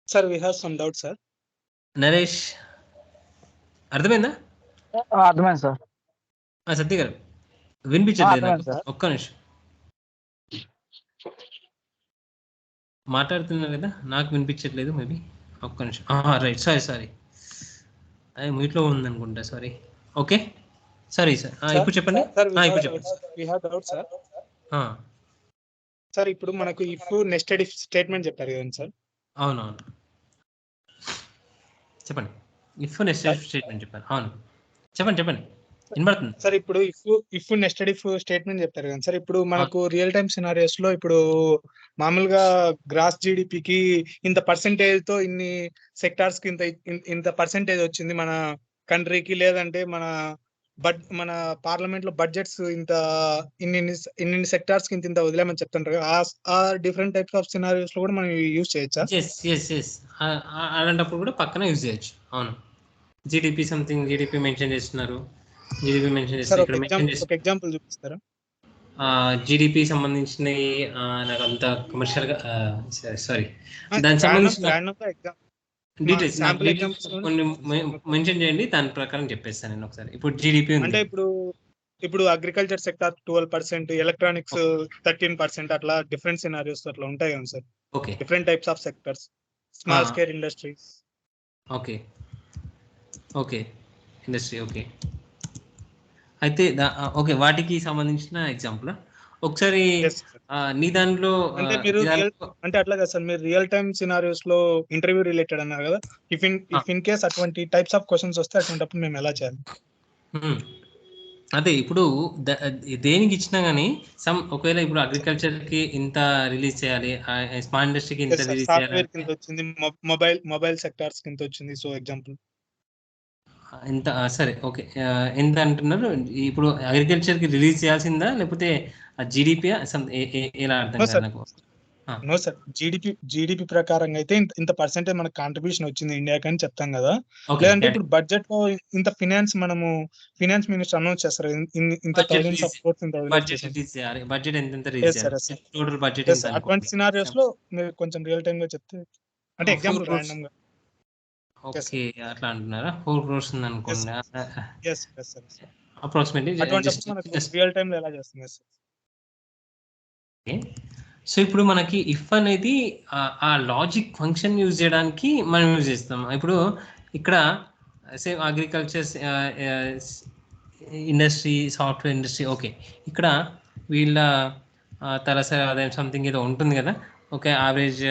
S3: Sir we have some doubt sir.
S1: Naresh అర్థమైందా?
S2: అర్థమైంది సార్.
S1: సత్య గారు వినిపించట్లేదు
S2: అర్థమైంది సార్.
S1: ఒక్క నిమిషం మాట్లాడుతున్నారు కదా, నాకు వినిపించట్లేదు మేబీ. ఒక్క నిమిషం. రైట్, సారీ అది మీట్లో ఉందనుకుంటా, సారీ. ఓకే, సారీ సార్, ఇప్పుడు చెప్పండి. ఇప్పుడు చెప్పండి
S3: సార్. ఇప్పుడు మనకు ఇఫ్ నెస్టెడ్ ఇఫ్ స్టేట్మెంట్ చెప్పారు కదండి సార్.
S1: అవునవును, చెప్పండి. ఇఫ్ నెస్టెడ్ ఇఫ్ స్టేట్మెంట్ చెప్పారు. అవును, చెప్పండి వినబడుతుంది
S3: సార్. ఇప్పుడు ఇఫ్ నెస్టెడ్ ఇఫ్ స్టేట్మెంట్ చెప్పారు కదా సార్. ఇప్పుడు మనకు రియల్ టైమ్ సినారియోస్ లో ఇప్పుడు మామూలుగా గ్రాస్ జీడిపికి ఇంత పర్సెంటేజ్ తో ఇన్ని సెక్టార్స్ కి ఇంత పర్సెంటేజ్ వచ్చింది మన కంట్రీకి, లేదంటే మన పార్లమెంట్ లో బడ్జెట్స్ ఇన్ని సెక్టార్స్ కి ఇంత వదిలేమని చెప్తుంటారు. ఆ డిఫరెంట్ టైప్స్ ఆఫ్ సినారియోస్ లో కూడా మనం యూజ్ చేయొచ్చా?
S1: అలాంటప్పుడు కూడా పక్కన యూజ్ చేయొచ్చు. అవును, జీడిపి సంథింగ్ జీడిపి మెన్షన్ చేస్తున్నారు, జీడిపి మెన్షన్ చేస్తారు. ఇక్కడ మెన్షన్ చేస్తారు.
S3: ఒక ఎగ్జాంపుల్ చూపిస్తారా?
S1: జీడిపి సంబంధించిన నాకు అంత కమర్షియల్ గా సారీ దానికి సంబంధించిన డీటెయిల్స్ కొన్ని మెన్షన్ చేయండి, దాని ప్రకారం చెప్పేస్తాను నేను ఒకసారి. ఇప్పుడు జీడిపి
S3: అంటే ఇప్పుడు అగ్రికల్చర్ సెక్టార్ 12%, ఎలక్ట్రానిక్స్ 13%, అట్లా డిఫరెంట్ సినారియోస్ అట్లా ఉంటాయి కదా sir.
S1: Okay,
S3: different types of sectors, small scale industries.
S1: Okay industry. Okay, అయితే ఓకే వాటికి సంబంధించిన ఎగ్జాంపుల్ ఒకసారి నీ దాంట్లో
S3: అంటే అట్లా కదా సార్, మీరు రియల్ టైమ్ సినారియోస్ లో ఇంటర్వ్యూ రిలేటెడ్ అన్నారు కదా. ఇఫ్ ఇన్ కేస్ అటువంటి టైప్స్ ఆఫ్ క్వశ్చన్స్ వస్తే అటువంటిప్పుడు మేము ఎలా చేయాలి?
S1: అదే ఇప్పుడు దేనికి ఇచ్చినా గానీ ఒకవేళ ఇప్పుడు అగ్రికల్చర్ కి ఇంత రిలీజ్ చేయాలి, స్మాల్ ఇండస్ట్రీకి ఇంత రిలీజ్ చేయాలి,
S3: మొబైల్ సెక్టార్స్ కింద వచ్చింది. సో ఎగ్జాంపుల్
S1: ఎంత సరే ఓకే, ఎంత అంటున్నారు? ఇప్పుడు అగ్రికల్చర్ కి రిలీజ్ చేయాల్సిందా లేకపోతే జీడిపి ఎలా అర్థం కాదు నాకు.
S3: నో సార్, జీడిపి ప్రకారంగా అయితే ఇంత పర్సెంటేజ్ మనకు కాంట్రిబ్యూషన్ వచ్చింది ఇండియాకి అని చెప్తాం కదా. లేదంటే ఇప్పుడు బడ్జెట్ లో ఇంత ఫినాన్స్ మినిస్టర్ అనౌన్స్ చేస్తారు ఇంత థౌసండ్స్ ఆఫ్ క్రోర్స్
S1: బడ్జెట్ ఎంత రిలీజ్ చేయాలి, టోటల్ బడ్జెట్ ఎంత.
S3: అటువంటి సినారియోస్ లో మీరు కొంచెం రియల్ టైమ్ గా చెప్తే, అంటే ఎగ్జాంపుల్ రాండమ్ గా.
S1: ఓకే, అట్లా అంటున్నారా? 4 crores ఉంది అనుకోండి. అప్రాక్సిమేట్లీ
S3: అటువంటిప్పుడు మనకు రియల్ టైమ్ లో ఎలా చేస్తుంది సార్?
S1: సో ఇప్పుడు మనకి ఇఫ్ అనేది ఆ లాజిక్ ఫంక్షన్ యూజ్ చేయడానికి మనం యూజ్ చేస్తాం. ఇప్పుడు ఇక్కడ same agriculture industry, software industry, okay, ఇక్కడ వీళ్ళ తలసరి ఆదాయం సంథింగ్ ఏదో ఉంటుంది కదా, ఓకే, యావరేజ్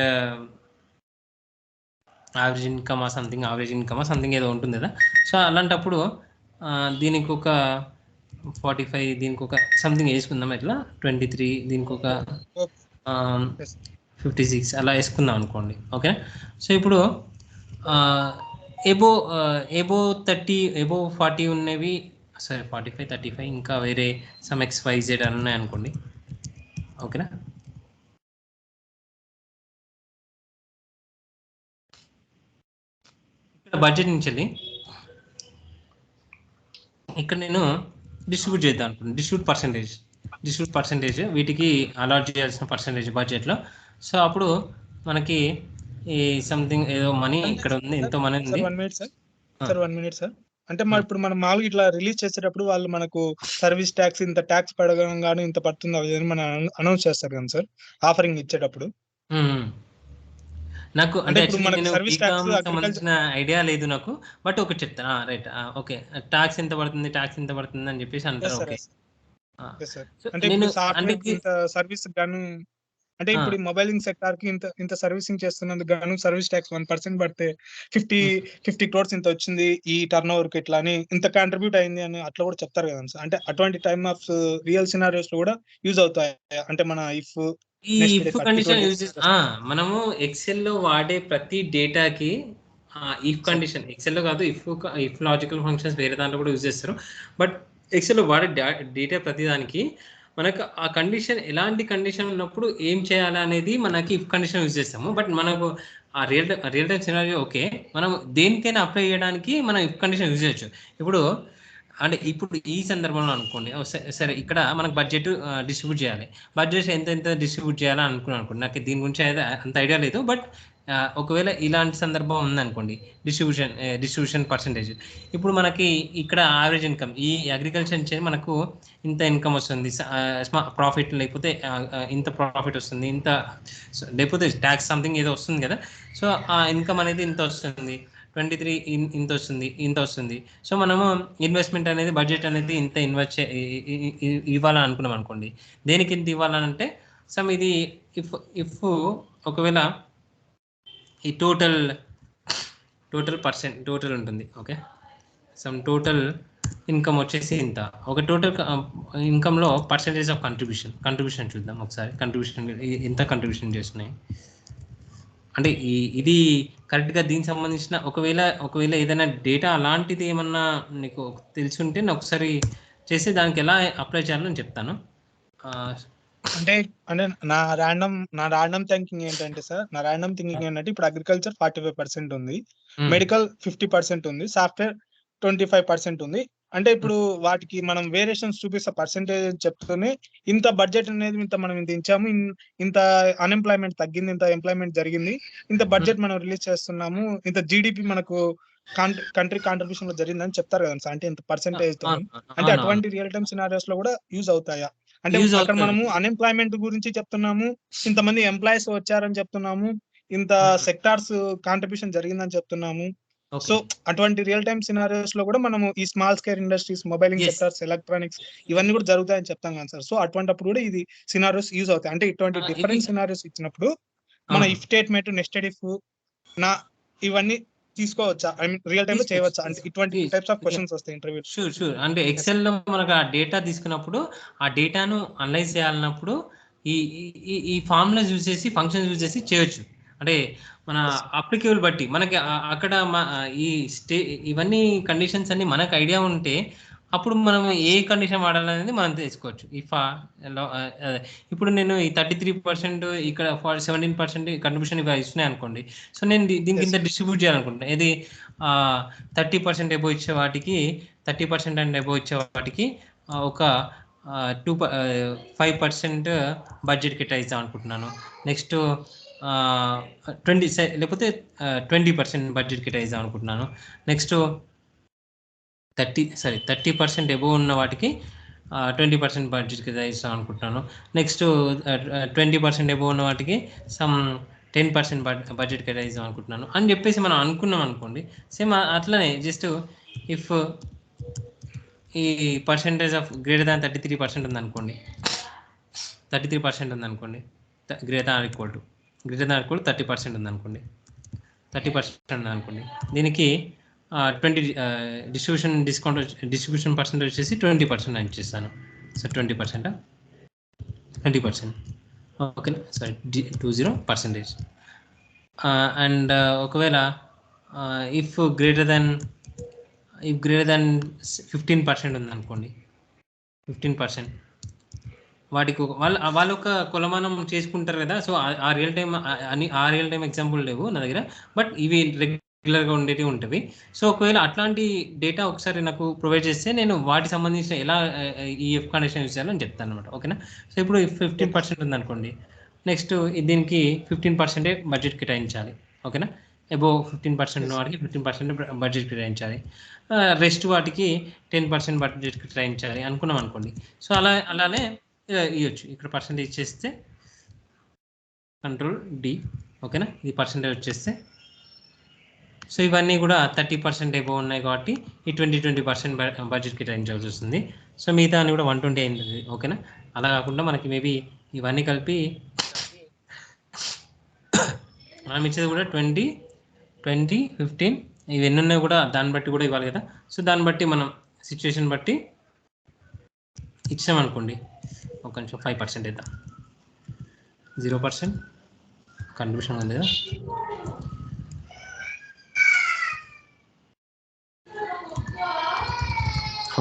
S1: ఇన్కమ్ సంథింగ్ ఏదో ఉంటుంది కదా. సో అలాంటప్పుడు దీనికి ఒక 45, దీనికి ఒక సంథింగ్ వేసుకుందాం, ఎట్లా 23, దీనికి ఒక 56 అలా వేసుకుందాం అనుకోండి, ఓకే. సో ఇప్పుడు ఎబో 30, ఎబో 40 ఉన్నవి, సరే 45, 35 ఇంకా వేరే సమ్ XYZ అని ఉన్నాయి అనుకోండి, ఓకేనా. ఇక్కడ బడ్జెట్ నుంచి వెళ్ళి ఇక్కడ నేను డిస్ట్రిబ్యూట్ చేద్దాం అనుకుంటున్నాను. డిస్ట్రిబ్యూట్ పర్సెంటేజ్ వీటికి అలాట్ చేయాల్సిన పర్సెంటేజ్ బడ్జెట్లో. సో అప్పుడు మనకి ఈ సంథింగ్ ఏదో మనీ ఇక్కడ ఉంది, ఎంతో మనీ ఉంది.
S3: 1 మినిట్ సార్. అంటే ఇప్పుడు మనం మామూలుగా ఇట్లా రిలీజ్ చేసేటప్పుడు వాళ్ళు మనకు సర్వీస్ ట్యాక్స్ ఇంత ట్యాక్స్ పడగానే ఇంత పడుతుంది అవి మనం అనౌన్స్ చేస్తారు కదా సార్ ఆఫరింగ్ ఇచ్చేటప్పుడు.
S1: నాకు అంటే సంబంధించిన ఐడియా లేదు నాకు, బట్ ఒకటి చెప్తాను, రైట్, ఓకే, ట్యాక్స్ ఎంత పడుతుంది అని చెప్పేసి అంటారు. ఓకే,
S3: అంటే సర్వీస్ గాను, అంటే ఇప్పుడు మొబైలింగ్ సెక్టార్ కి ఇంత సర్వీసింగ్ చేస్తున్నందుకు గాను సర్వీస్ ట్యాక్స్ 1% పడితే 50 crores ఇంత వచ్చింది ఈ టర్న్ ఓవర్ కి, ఇట్లా అని ఇంత కాంట్రిబ్యూట్ అయింది అని అట్లా కూడా చెప్తారు కదా సార్. అంటే అటువంటి టైమ్ ఆఫ్ రియల్ సినారియోస్ లో కూడా యూజ్ అవుతాయి. అంటే మన ఇఫ్
S1: కండిషన్ యూజ్ మనము ఎక్సెల్ లో వాడే ప్రతి డేటాకి ఇఫ్ కండిషన్, ఎక్సెల్ లో కాదు, ఇఫ్ లాజికల్ ఫంక్షన్స్ వేరే దాంట్లో కూడా యూజ్ చేస్తారు, బట్ ఎక్సెల్ లో వాడే డేటా ప్రతి దానికి మనకు ఆ కండిషన్, ఎలాంటి కండిషన్ ఉన్నప్పుడు ఏం చేయాలి అనేది మనకి ఇఫ్ కండిషన్ యూజ్ చేస్తాము. బట్ మనకు ఆ రియల్ టైమ్ సినారియో ఓకే, మనం దేనికైనా అప్లై చేయడానికి మనం ఇఫ్ కండిషన్ యూజ్ చేయొచ్చు. ఇప్పుడు ఈ సందర్భంలో అనుకోండి, సరే ఇక్కడ మనకు బడ్జెట్ డిస్ట్రిబ్యూట్ చేయాలి, బడ్జెట్ ఎంత డిస్ట్రిబ్యూట్ చేయాలని అనుకోండి. నాకు దీని గురించి అయితే అంత ఐడియా లేదు, బట్ ఒకవేళ ఇలాంటి సందర్భం ఉందనుకోండి, డిస్ట్రిబ్యూషన్ పర్సంటేజ్. ఇప్పుడు మనకి ఇక్కడ యావరేజ్ ఇన్కమ్, ఈ అగ్రికల్చర్ నుంచి మనకు ఇంత ఇన్కమ్ వస్తుంది, ప్రాఫిట్ లేకపోతే ఇంత ప్రాఫిట్ వస్తుంది, ఇంత లేకపోతే ట్యాక్స్ సంథింగ్ ఏదో వస్తుంది కదా. సో ఆ ఇన్కమ్ అనేది ఇంత వస్తుంది, 23 ఇంత వస్తుంది. సో మనము ఇన్వెస్ట్మెంట్ అనేది, బడ్జెట్ అనేది ఇంత ఇన్వెస్ట్ ఇవ్వాలని అనుకున్నాం అనుకోండి. దేనికి ఇంత ఇవ్వాలనంటే సమ్ ఇది ఇఫ్ ఒకవేళ ఈ టోటల్ ఉంటుంది, ఓకే, సమ్ టోటల్ ఇన్కమ్ వచ్చేసి ఇంత, ఒక టోటల్ ఇన్కమ్లో పర్సెంటేజ్ ఆఫ్ కంట్రిబ్యూషన్ చూద్దాం ఒకసారి. ఎంత కంట్రిబ్యూషన్ చేస్తున్నాయి అంటే ఇది కరెక్ట్గా దీనికి సంబంధించిన ఒకవేళ ఏదైనా డేటా అలాంటిది ఏమన్నా నీకు తెలుసుంటే నేను ఒకసారి చేసి దానికి ఎలా అప్లై చేయాలో నేను చెప్తాను.
S3: అంటే నా ర్యాండమ్ థింకింగ్ ఏంటంటే సార్, ఏంటంటే ఇప్పుడు అగ్రికల్చర్ 45% ఉంది, మెడికల్ 50% ఉంది, సాఫ్ట్వేర్ 25% ఉంది. అంటే ఇప్పుడు వాటికి మనం వేరియేషన్స్ చూపిస్తే పర్సెంటేజ్ చెప్తూనే ఇంత బడ్జెట్ అనేది మనం ఇంత ఇచ్చాము, ఇంత అన్ఎంప్లాయ్మెంట్ తగ్గింది, ఇంత ఎంప్లాయ్మెంట్ జరిగింది, ఇంత బడ్జెట్ మనం రిలీజ్ చేస్తున్నాము, ఇంత జీడిపి మనకు కంట్రీ కాంట్రిబ్యూషన్ లో జరిగిందని చెప్తారు కదా సార్. అంటే ఇంత పర్సెంటేజ్ తో, అంటే అటువంటి రియల్ టైమ్ సినారియోస్ లో కూడా యూజ్ అవుతాయా? అంటే అక్కడ మనము అన్ఎంప్లాయ్మెంట్ గురించి చెప్తున్నాము, ఇంతమంది ఎంప్లాయీస్ వచ్చారని చెప్తున్నాము, ఇంత సెక్టార్స్ కాంట్రిబ్యూషన్ జరిగిందని చెప్తున్నాము. సో అటువంటి రియల్ టైమ్ సినారియోస్ లో కూడా మనము ఈ స్మాల్ స్కేల్ ఇండస్ట్రీస్, మొబైలింగ్ సెక్టార్స్, ఎలక్ట్రానిక్స్ ఇవన్నీ కూడా జరుగుతాయని చెప్తాం కదా సార్. సో అటువంటిప్పుడు కూడా ఇది సినారియోస్ యూజ్ అవుతాయి. అంటే ఇటువంటి డిఫరెంట్ సినారియోస్ ఇచ్చినప్పుడు మన ఇఫ్ స్టేట్మెంట్, నెస్టెడ్ ఇఫ్ ఇవన్నీ తీసుకోవచ్చా? ఐ మీన్ రియల్ టైమ్ లో చేయవచ్చా? అంటే ఇటువంటి టైప్స్ ఆఫ్ క్వశ్చన్స్ వస్తాయి ఇంటర్వ్యూ.
S1: షూర్. అంటే ఎక్సెల్ లో మనకు ఆ డేటా తీసుకున్నప్పుడు, ఆ డేటాను అనలైజ్ చేయాలన్నప్పుడు ఈ ఫార్ములాస్ యూజ్ చేసి, ఫంక్షన్స్ యూజ్ చేసి చేయొచ్చు. అంటే మన అప్లికేబుల్ బట్టి మనకి అక్కడ ఇవన్నీ కండిషన్స్ అన్ని మనకు ఐడియా ఉంటే అప్పుడు మనం ఏ కండిషన్ వాడాలనేది మనం తెలుసుకోవచ్చు. ఇప్పుడు నేను ఈ 33% ఇక్కడ 17% కంట్రిబ్యూషన్ ఇవి ఇస్తున్నాయి అనుకోండి. సో నేను దీనికి ఇంత డిస్ట్రిబ్యూట్ చేయాలనుకుంటున్నాను. ఇది 30% ఎబో ఇచ్చే వాటికి, 30% అండ్ ఎబో ఇచ్చే వాటికి ఒక 5% బడ్జెట్ కేటాయిద్దాం అనుకుంటున్నాను. నెక్స్ట్ 20 లేకపోతే 20% బడ్జెట్ కేటాయిద్దాం అనుకుంటున్నాను. నెక్స్ట్ 30% అబోవ్ ఉన్న వాటికి 20% బడ్జెట్ కేటాయిస్తాం అనుకుంటున్నాను. నెక్స్ట్ 20% అబోవ్ ఉన్న వాటికి సమ్ 10% బడ్జెట్ కేటాయిస్తాం అనుకుంటున్నాను అని చెప్పేసి మనం అనుకున్నాం అనుకోండి. సేమ్ అట్లనే జస్ట్ ఇఫ్ ఈ పర్సెంటేజ్ ఆఫ్ గ్రేటర్ దాన్ 33% ఉందనుకోండి, 33% ఉందనుకోండి, గ్రేటర్ దాన్ ఈక్వల్ టు 30% ఉందనుకోండి, 30% ఉందనుకోండి, దీనికి 20 డిస్ట్రిబ్యూషన్ పర్సెంటేజ్ వచ్చేసి 20% అని ఇచ్చేస్తాను. సో 20%, ఓకేనా, సారీ 20%. అండ్ ఒకవేళ ఇఫ్ గ్రేటర్ దాన్ 15% ఉందనుకోండి, 15% వాటికి వాళ్ళు ఒక కొలమానం చేసుకుంటారు కదా. సో ఆ రియల్ టైం ఎగ్జాంపుల్ లేవు నా దగ్గర, బట్ ఇవి రెగ్యులర్గా ఉండేవి ఉంటుంది. సో ఒకవేళ అట్లాంటి డేటా ఒకసారి నాకు ప్రొవైడ్ చేస్తే నేను వాటికి సంబంధించిన ఎలా ఈ ఎఫ్ కండిషన్ యూజ్ చేయాలని చెప్తాను అనమాట. ఓకేనా. సో ఇప్పుడు 15% ఉందనుకోండి, నెక్స్ట్ దీనికి 15% బడ్జెట్ కేటాయించాలి. ఓకేనా. అబోవ్ 15% ఉన్న వాటికి 15% బడ్జెట్ కేటాయించాలి, రెస్ట్ వాటికి 10% బడ్జెట్ కేటాయించాలి అనుకున్నాం అనుకోండి. సో అలానే ఇవ్వచ్చు. ఇక్కడ పర్సెంటేజ్ చేస్తే కంట్రోల్ డి, ఓకేనా, ఇది పర్సెంటేజ్ వచ్చేస్తే. సో ఇవన్నీ కూడా 30% అబోవ్ ఉన్నాయి కాబట్టి ఈ 20% బడ్జెట్ కేటాయించాల్సి వస్తుంది. సో మిగతా అన్ని కూడా 120 అయింది. ఓకేనా. అలా కాకుండా మనకి మేబీ ఇవన్నీ కలిపి మనం ఇచ్చేది కూడా 20, 15 ఇవి ఎన్ని ఉన్నాయి కూడా దాన్ని బట్టి కూడా ఇవ్వాలి కదా. సో దాన్ని బట్టి మనం సిచ్యువేషన్ బట్టి ఇచ్చామనుకోండి, ఒక నిమిషం 5% ఇద్దాం, 0% కంట్రిబ్యూషన్ ఉంది కదా.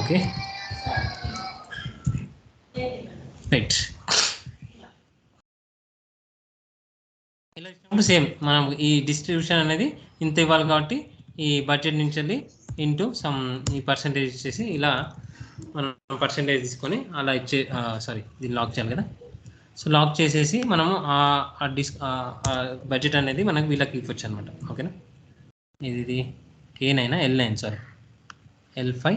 S1: Okay, right. ఇలా ఇచ్చినప్పుడు సేమ్ మనం ఈ డిస్ట్రిబ్యూషన్ అనేది ఇంత ఇవ్వాలి కాబట్టి ఈ బడ్జెట్ నుంచి వెళ్ళి ఇంటూ సమ్ ఈ పర్సెంటేజ్ ఇచ్చేసి ఇలా మనం పర్సెంటేజ్ తీసుకొని అలా ఇచ్చే దీన్ని లాక్ చేయాలి కదా. సో లాక్ చేసేసి మనము బడ్జెట్ అనేది మనకు వీళ్ళకి ఇవ్వచ్చు అనమాట. ఓకేనా. ఇది K9 L9 సారీ L5,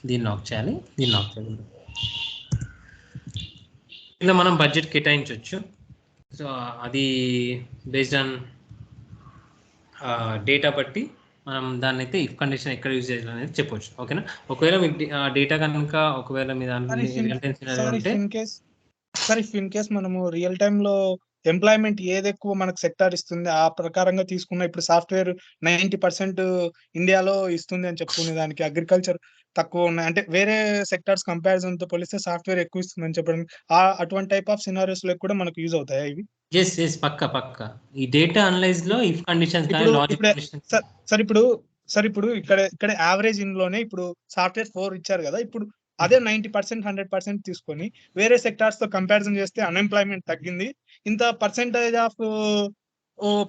S1: దీన్ని లాక్ చేయాలి, దీన్ని లాక్ చేయాలి. ఇలా మనం బడ్జెట్ కేటాయించవచ్చు. సో అది బేస్డ్ ఆన్ డేటా బట్టి మనం దాన్ని అయితే ఇఫ్ కండిషన్ ఎక్కడ యూజ్ చేయాలి అనేది చెప్పవచ్చు. ఓకేనా. ఒకవేళ మీకు డేటా కనుక ఒకవేళ మీ
S3: ఇన్ కేస్ మనము రియల్ టైమ్ లో ఎంప్లాయ్మెంట్ ఏది ఎక్కువ మనకు సెక్టార్ ఇస్తుంది ఆ ప్రకారంగా తీసుకున్న, ఇప్పుడు సాఫ్ట్వేర్ 90% ఇండియాలో ఇస్తుంది అని చెప్పుకునే దానికి అగ్రికల్చర్ తక్కువ ఉన్నాయి అంటే వేరే సెక్టార్స్ కంపారిజన్ తో పోలిస్తే సాఫ్ట్వేర్ ఎక్కువ ఇస్తుంది అని చెప్పడం, అటువంటి టైప్ ఆఫ్ సినారియోస్ లో కూడా మనకు యూజ్ అవుతాయా ఇవి?
S1: పక్క ఈ డేటా అనలైజ్ లో ఇఫ్ కండిషన్స్ కానీ లాజిక్ కండిషన్స్.
S3: సార్ ఇప్పుడు ఇక్కడ యావరేజ్ లోనే ఇప్పుడు సాఫ్ట్వేర్ 4 ఇచ్చారు కదా, ఇప్పుడు అదే 90% 100% తీసుకొని వేరే సెక్టార్స్ తో కంపారిజన్ చేస్తే అన్ఎంప్లాయ్మెంట్ తగ్గింది, ఇంత పర్సెంటేజ్ ఆఫ్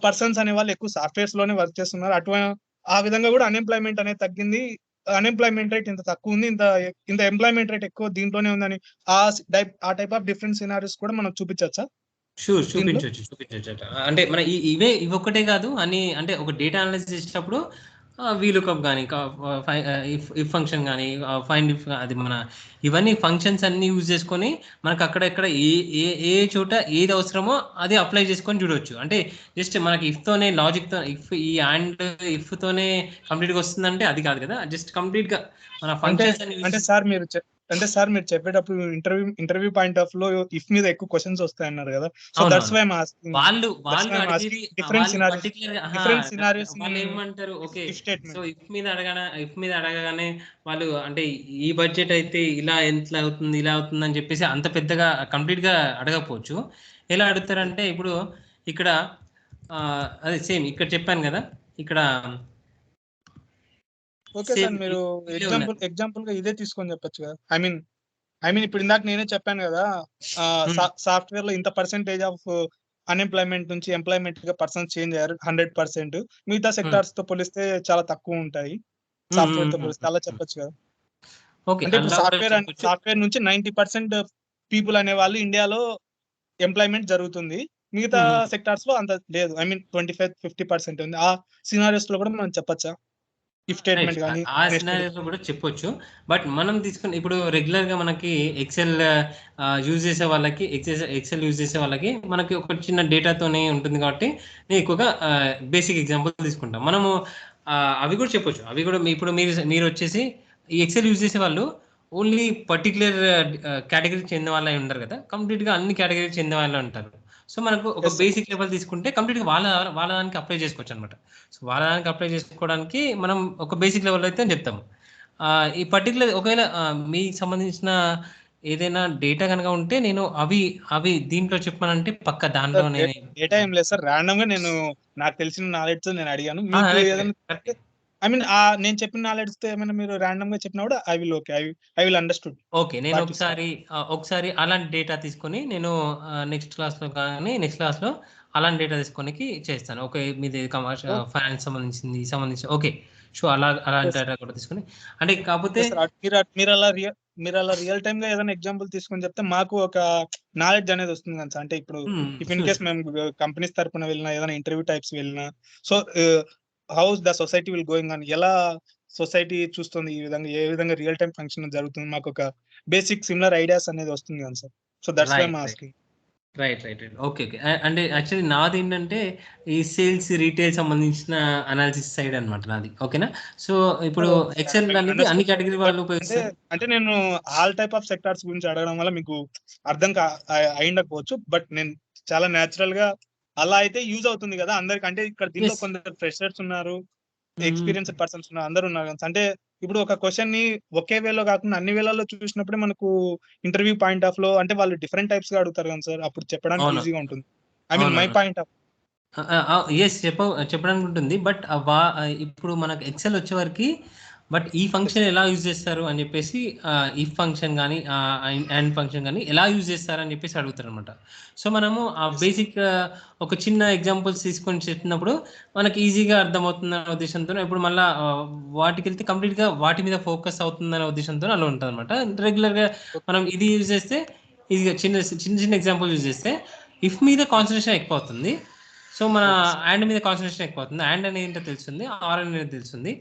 S3: పర్సన్స్ అనే వాళ్ళు ఎక్కువ సాఫ్ట్వేర్స్ లోనే వర్క్ చేస్తున్నారు, ఆ విధంగా కూడా అన్ఎంప్లాయ్మెంట్ అనేది తగ్గింది, అన్ఎంప్లాయ్మెంట్ రేట్ ఇంత తక్కువ ఉంది, ఇంత ఎంప్లాయ్మెంట్ రేట్ ఎక్కువ దీంట్లోనే ఉందని ఆ టైప్ ఆఫ్ డిఫరెంట్ సినారియోస్ కూడా మనం చూపించచ్చా?
S1: చూపించవచ్చు. అంటే మన ఇవి ఒక్కటే కాదు అని, అంటే ఒక డేటా అనలైజ్ చేసేటప్పుడు వీలుకప్ కానీ ఇఫ్ ఫంక్షన్ కానీ ఫైండ్ ఇఫ్, అది మన ఇవన్నీ ఫంక్షన్స్ అన్ని యూజ్ చేసుకొని మనకు అక్కడెక్కడ ఏ చోట ఏది అవసరమో అది అప్లై చేసుకొని చూడవచ్చు. అంటే జస్ట్ మనకి ఇఫ్తోనే లాజిక్తో ఇఫ్ ఈ అండ్ ఇఫ్తోనే కంప్లీట్గా వస్తుందంటే అది కాదు కదా, జస్ట్ కంప్లీట్గా మన ఫంక్షన్స్
S3: అంటే సార్ మీరు చెప్పేటప్పుడు ఇంటర్వ్యూ పాయింట్ ఆఫ్ లో ఇఫ్ మీద ఎక్కువ క్వశ్చన్స్ వస్తాయి అన్నారు కదా, so that's why I am asking.
S1: వాళ్ళు ఏమంటారు, ఓకే సో ఇఫ్ మీద అడగగానే వాళ్ళు అంటే ఈ బడ్జెట్ అయితే ఇలా ఎంత అవుతుంది ఇలా అవుతుంది అని చెప్పేసి అంత పెద్దగా కంప్లీట్ గా అడగకపోవచ్చు. ఎలా అడుగుతారంటే ఇప్పుడు ఇక్కడ అదే సేమ్ ఇక్కడ చెప్పాను కదా, ఇక్కడ
S3: ఓకే సార్ మీరు ఎగ్జాంపుల్ గా ఇదే తీసుకొని చెప్పొచ్చు కదా. ఐ మీన్ ఇప్పుడు ఇందాక నేనే చెప్పాను కదా, సాఫ్ట్వేర్ లో ఇంత పర్సెంటేజ్ ఆఫ్ అన్ఎంప్లాయ్మెంట్ నుంచి ఎంప్లాయ్మెంట్ గా పర్సన్స్ చేంజ్ అయ్యారు 100%, మిగతా సెక్టార్స్ తో పోలిస్తే చాలా తక్కువ ఉంటాయి సాఫ్ట్వేర్ తో పోలిస్తే, అలా చెప్పొచ్చు కదా. అంటే ఇప్పుడు సాఫ్ట్వేర్ నుంచి 90% పీపుల్ అనే వాళ్ళు ఇండియాలో ఎంప్లాయ్మెంట్ జరుగుతుంది, మిగతా సెక్టార్స్ లో అంత లేదు, 25-50% ఉంది. ఆ సినారియోస్ లో కూడా మనం చెప్పొచ్చా? ఇఫ్ స్టేట్మెంట్ కానీ
S1: ఆ సినారియోలో కూడా చెప్పొచ్చు. బట్ మనం తీసుకుని ఇప్పుడు రెగ్యులర్ గా మనకి ఎక్సెల్ యూజ్ చేసే వాళ్ళకి ఎక్సెల్ యూజ్ చేసే వాళ్ళకి మనకి ఒక చిన్న డేటాతోనే ఉంటుంది కాబట్టి నేను ఎక్కువగా బేసిక్ ఎగ్జాంపుల్ తీసుకుంటాం. మనము అవి కూడా చెప్పొచ్చు. అవి కూడా ఇప్పుడు మీరు వచ్చేసి ఈ ఎక్సెల్ యూజ్ చేసే వాళ్ళు ఓన్లీ పర్టికులర్ కేటగిరీకి చెందిన వాళ్ళు ఉండరు కదా, కంప్లీట్ గా అన్ని కేటగిరీకి చెందిన వాళ్ళు ఉంటారు. సో మనకు ఒక బేసిక్ లెవెల్ తీసుకుంటే కంప్లీట్ గా వాళ్ళ దానికి అప్లై చేసుకోవచ్చు అనమాట. సో వాళ్ళ దానికి అప్లై చేసుకోవడానికి మనం ఒక బేసిక్ లెవెల్ అయితే చెప్తాము. ఈ పర్టికులర్ ఒకవేళ మీకు సంబంధించిన ఏదైనా డేటా కనుక ఉంటే నేను అవి దీంట్లో చెప్పానంటే పక్క దాంట్లో నేను
S3: డేటా ఏం లేదు సార్, రాండమ్ గా నేను నాకు తెలిసిన నాలెడ్జ్ నేను అడిగాను. మీకు ఏదైనా ఐ మీన్ నేను చెప్పిన నాలెడ్జ్ తో ఏమైనా మీరు రాండమ్ గా చెప్పినా కూడా ఐ విల్ అండర్స్టూడ్.
S1: ఓకే, నేను ఒకసారి అలాంటి డేటా తీసుకొని నేను నెక్స్ట్ క్లాస్ లో అలాంటి డేటా తీసుకొని చేస్తాను. ఓకే, మీది కమర్షియల్ ఫైనాన్స్ సంబంధించి ఓకే సో అలాంటి డేటా కూడా తీసుకొని అంటే కాకపోతే
S3: మీరు అలా రియల్ టైమ్ గా ఏదైనా ఎగ్జాంపుల్ తీసుకొని చెప్తే మాకు ఒక నాలెడ్జ్ అనేది వస్తుంది కదా. అంటే ఇప్పుడు ఇఫ్ ఇన్ కేస్ మేము కంపెనీస్ తరపున వెళ్ళినా ఏదైనా ఇంటర్వ్యూ టైప్స్ వెళ్ళినా so how the society will going on, ఎలా సొసైటీ చూస్తుంది, ఏ విధంగా రియల్ టైం ఫంక్షన్ జరుగుతుంది, మాకు ఒక బేసిక్ సిమిలర్ ఐడియాస్ అనేది వస్తుంది కదా సార్. So that's why I asking.
S1: Right. Okay. అంటే యాక్చువల్లీ నాది ఏంటంటే ఈ సేల్స్ రీటైల్ సంబంధించిన అనాలిసిస్ సైడ్ అనమాట నాది. ఓకేనా. సో ఇప్పుడు ఎక్సెల్ అనేది అన్ని కేటగిరీ వాళ్ళు ఉపయోగిస్తారు.
S3: అంటే నేను ఆల్ టైప్ ఆఫ్ సెక్టార్స్ గురించి అడగడం వల్ల మీకు అర్థం అయిండకపోవచ్చు, బట్ నేను చాలా న్యాచురల్ గా అలా అయితే యూజ్ అవుతుంది కదా అందరికి. అంటే ఇక్కడ దీంట్లో కొందరు ఫ్రెషర్స్ ఉన్నారు, ఎక్స్పీరియన్స్డ్ పర్సన్స్ ఉన్నారు, అందరూ ఉన్నారు. అంటే ఇప్పుడు ఒక క్వశ్చన్ ని ఒకే వేలో కాకుండా అన్ని వేలలో చూసినప్పుడే మనకు ఇంటర్వ్యూ పాయింట్ ఆఫ్ లో అంటే వాళ్ళు డిఫరెంట్ టైప్స్ గా అడుగుతారు కదా సార్, అప్పుడు చెప్పడానికి ఈజీగా ఉంటుంది. I mean my point of
S1: చెప్పడానికి ఉంటుంది. బట్ ఇప్పుడు మనకు ఎక్సెల్ వచ్చే వరకు బట్ ఈ ఫంక్షన్ ఎలా యూజ్ చేస్తారు అని చెప్పేసి ఇఫ్ ఫంక్షన్ కానీ అండ్ ఫంక్షన్ కానీ ఎలా యూజ్ చేస్తారు అని చెప్పేసి అడుగుతారు అనమాట. సో మనము ఆ బేసిక్ ఒక చిన్న ఎగ్జాంపుల్స్ తీసుకొని చెప్పినప్పుడు మనకి ఈజీగా అర్థమవుతుందనే ఉద్దేశంతో ఇప్పుడు మళ్ళీ వాటికి వెళ్తే కంప్లీట్గా వాటి మీద ఫోకస్ అవుతుందనే ఉద్దేశంతో అలా ఉంటుంది అనమాట. రెగ్యులర్గా మనం ఇది యూజ్ చేస్తే ఈజీగా చిన్న ఎగ్జాంపుల్ యూజ్ చేస్తే ఇఫ్ మీద కాన్సన్ట్రేషన్ ఎక్కువ అవుతుంది. సో మన అండ్ మీద కాన్సన్ట్రేషన్ ఎక్కువ అవుతుంది. అండ్ అనేది ఏంటో తెలుస్తుంది, ఆర్ అనేది తెలుస్తుంది.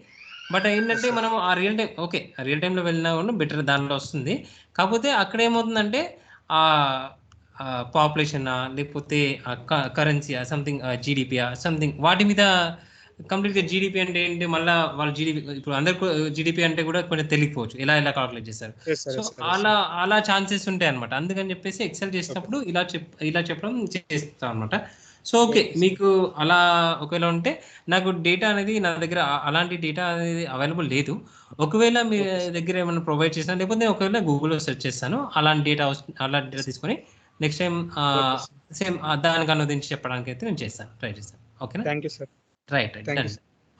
S1: బట్ ఏంటంటే మనం ఆ రియల్ టైంలో వెళ్ళినా కూడా బెటర్ దానిలో వస్తుంది. కాకపోతే అక్కడ ఏమవుతుందంటే పాపులేషన్ లేకపోతే కరెన్సీయా సంథింగ్ జీడిపియా సంథింగ్ వాటి మీద కంప్లీట్గా జీడిపి అంటే ఏంటి, మళ్ళీ వాళ్ళు జీడిపి ఇప్పుడు అందరికి జీడిపి అంటే కూడా కొంచెం తెలియకపోవచ్చు ఎలా కాల్కులేట్ చేస్తారు. సో అలా ఛాన్సెస్ ఉంటాయి అనమాట. అందుకని చెప్పేసి ఎక్సెల్ చేసినప్పుడు ఇలా చెప్పడం చేస్తాం అనమాట. సో ఓకే, మీకు అలా ఒకవేళ ఉంటే నాకు డేటా అనేది నా దగ్గర అలాంటి డేటా అనేది అవైలబుల్ లేదు. ఒకవేళ మీ దగ్గర ఏమైనా ప్రొవైడ్ చేసినా లేకపోతే ఒకవేళ గూగుల్లో సెర్చ్ చేస్తాను అలాంటి డేటా తీసుకొని నెక్స్ట్ టైం సేమ్ దానికి అనువదించి చెప్పడానికి అయితే నేను ట్రై చేస్తాను. ఓకేనా.
S3: Thank you sir.
S1: Right.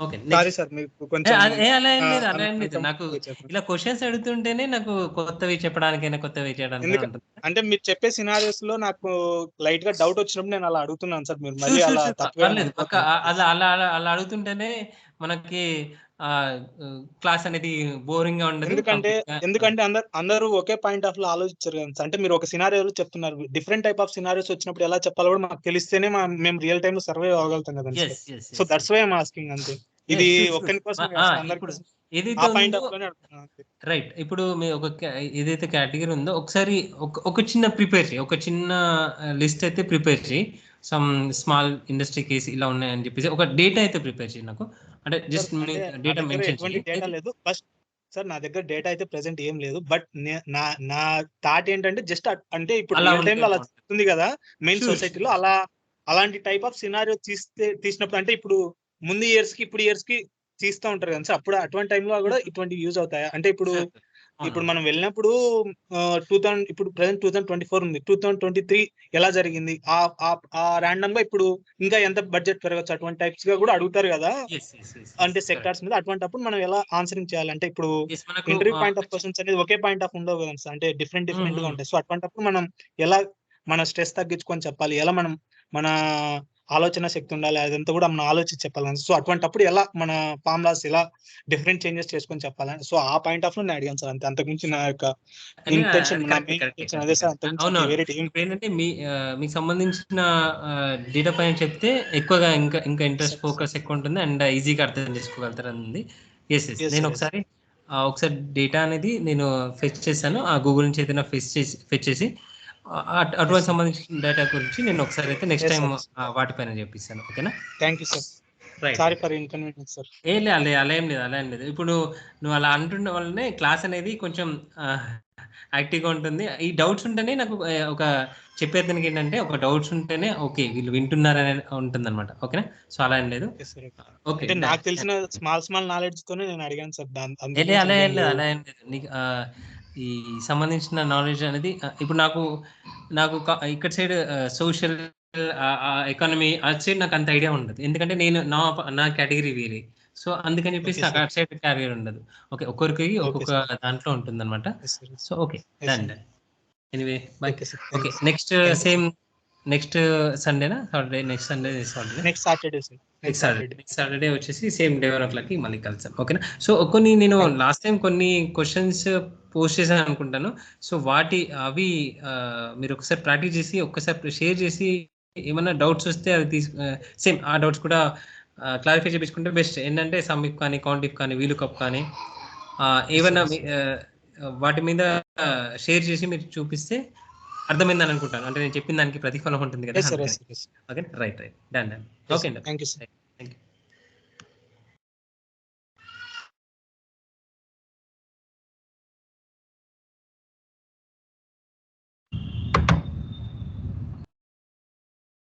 S1: Okay.
S3: Sorry sir మీకు కొంచెం
S1: అలా ఏం లేదు. నాకు ఇలా క్వశ్చన్స్ అడుగుతుంటేనే నాకు కొత్తవి చెప్పడానికైనా కొత్తవి చేయడానికి
S3: అంటే మీరు చెప్పే సినారియోస్ లో నాకు లైట్ గా డౌట్ వచ్చినప్పుడు నేను అలా అడుగుతున్నాను సార్. మీరు మళ్ళీ అలా
S1: అలా అడుగుతుంటేనే మనకి క్లాస్ అనేది బోరింగ్ గా ఉండదు.
S3: ఎందుకంటే అందరూ ఒకే పాయింట్ ఆఫ్ లో ఆలోచించారు కదా. అంటే మీరు ఒక సినారియోలో చెప్తున్నారు, డిఫరెంట్ టైప్ ఆఫ్ సినారియోస్ వచ్చినప్పుడు ఎలా చెప్పాలో కూడా మాకు తెలిస్తేనే మేము రియల్ టైమ్ లో సర్వే అవ్వగలుగుతాం కదా. So that's why I am asking అంతే. ఇది ఒక్కరి కోసం
S1: రైట్. ఇప్పుడు మీ ఏదైతే కేటగిరీ ఉందో ఒకసారి ఒక చిన్న ప్రిపేర్ చేయి, ఒక చిన్న లిస్ట్ అయితే ప్రిపేర్ చేయి. సమ్ స్మాల్ ఇండస్ట్రీ కేసు ఇలా ఉన్నాయని చెప్పేసి ఒక డేటా అయితే ప్రిపేర్ చేయి నాకు. అంటే జస్ట్ డేటా మెన్షన్
S3: లేదు. ఫస్ట్ సార్ నా దగ్గర డేటా అయితే ప్రెసెంట్ ఏం లేదు. బట్ నా థాట్ ఏంటంటే జస్ట్ అంటే ఇప్పుడు రియల్ టైం లో అలా వస్తుంది కదా మెయిన్ సొసైటీలో, అలాంటి టైప్ ఆఫ్ సినారియో తీసినప్పుడు అంటే ఇప్పుడు ముందు ఇయర్స్ కి ఇప్పుడు ఇయర్స్ కి తీస్తూ ఉంటారు కదా సార్, అప్పుడు అటువంటి టైంలో కూడా ఇటువంటి యూజ్ అవుతాయా? అంటే ఇప్పుడు మనం వెళ్ళినప్పుడు ఇప్పుడు ప్రెసెంట్ 2024 ఉంది, 2023 ఎలా జరిగింది, ఆ ర్యాండమ్ గా ఇప్పుడు ఇంకా ఎంత బడ్జెట్ పెరగచ్చు అటువంటి టైప్స్ గా కూడా అడుగుతారు కదా. అంటే సెక్టార్స్ మీద అటువంటిప్పుడు మనం ఎలా ఆన్సరింగ్ చేయాలి? అంటే ఇప్పుడు ఇంటర్వ్యూ పాయింట్ ఆఫ్ క్వశ్చన్స్ అనేది ఒకే పాయింట్ ఆఫ్ ఉండవు కదా సార్, అంటే డిఫరెంట్ గా ఉంటాయి. సో అటువంటిప్పుడు మనం ఎలా మన స్ట్రెస్ తగ్గించుకొని చెప్పాలి, ఎలా మన ఆలోచన శక్తి ఉండాలి, అదంతా కూడా మనం ఆలోచించి చెప్పాలి. సో అటువంటిప్పుడు ఎలా మన ఫార్ములాస్ ఎలా డిఫరెంట్ చేంజెస్ చేసుకొని చెప్పాలి. సో ఆ పాయింట్ ఆఫ్ లో నేను అడిగాను సార్, అంతే. అంతకుమించి నా యొక్క ఇంటెన్షన్ అదే సార్.
S1: ఏంటంటే మీకు సంబంధించిన డేటా పైన చెప్తే ఎక్కువగా ఇంకా ఇంట్రెస్ట్ ఫోకస్ ఎక్కువ ఉంటుంది అండ్ ఈజీగా అర్థం చేసుకోగలుగుతారు అంది. ఎస్
S3: Yes,
S1: నేను
S3: sir.
S1: ఒకసారి ఒకసారి డేటా అనేది నేను ఫెచ్ చేశాను, ఆ గూగుల్ నుంచి ఏదైనా ఫెచ్ చేసి అటువంటి
S3: sir.
S1: సంబంధించిన డేటా గురించి నేను ఒకసారి అయితే నెక్స్ట్
S3: Yes,
S1: టైం
S3: sir.
S1: వాటిపైన చెప్పిస్తాను. ఓకేనా?
S3: Thank you sir.
S1: Right.
S3: Sorry for inconvenience sir.
S1: అలా ఏం లేదు. ఇప్పుడు నువ్వు అలా అంటుండడం వల్లనే క్లాస్ అనేది కొంచెం యాక్టివ్గా ఉంటుంది. ఈ డౌట్స్ ఉంటేనే నాకు ఒక చెప్పేదానికి ఏంటంటే, ఒక డౌట్స్ ఉంటేనే ఓకే వీళ్ళు వింటున్నారని ఉంటుంది అనమాట. ఓకేనా? సో అలా ఏం లేదు.
S3: Yes, sir.
S1: ఓకే,
S3: అంటే నాకు తెలిసిన స్మాల్ నాలెడ్జ్ తోనే నేను అడిగాను సార్.
S1: అలా ఏం లేదు. నీకు ఈ సంబంధించిన నాలెడ్జ్ అనేది ఇప్పుడు నాకు ఇక్కడ సైడ్ సోషల్ ఎకానమీ అటు సైడ్ నాకు అంత ఐడియా ఉండదు, ఎందుకంటే నేను నా కేటగిరీ వేరే. సో అందుకని చెప్పేసి నాకు అటు సైడ్ క్యారియర్ ఉండదు. ఓకే, ఒక్కొక్కరికి ఒక్కొక్క దాంట్లో ఉంటుంది అనమాట. So okay, done. Anyway bye. Okay, next సండేనా? Saturday, next Sunday, next Saturday వచ్చేసి సేమ్ 11 o'clock మళ్ళీ కలుస్తాం. ఓకేనా? సో నేను లాస్ట్ టైం కొన్ని క్వశ్చన్స్ పోస్ట్ చేశాను అనుకుంటాను. సో అవి మీరు ఒకసారి ప్రాక్టీస్ చేసి ఒక్కసారి షేర్ చేసి ఏమైనా డౌట్స్ వస్తే అది సేమ్ ఆ డౌట్స్ కూడా క్లారిఫై చేయించుకుంటే బెస్ట్. ఏంటంటే సమ్ ఇఫ్ కానీ, కౌంట్ ఇఫ్ కానీ, వీలు కప్ కానీ ఏమైనా వాటి మీద షేర్ చేసి మీరు చూపిస్తే అర్థమైందని అనుకుంటాను. అంటే నేను చెప్పిన దానికి ప్రతిఫలం ఉంటుంది కదా. Okay, right. డన్. ఓకే అండి.
S3: Thank you sir.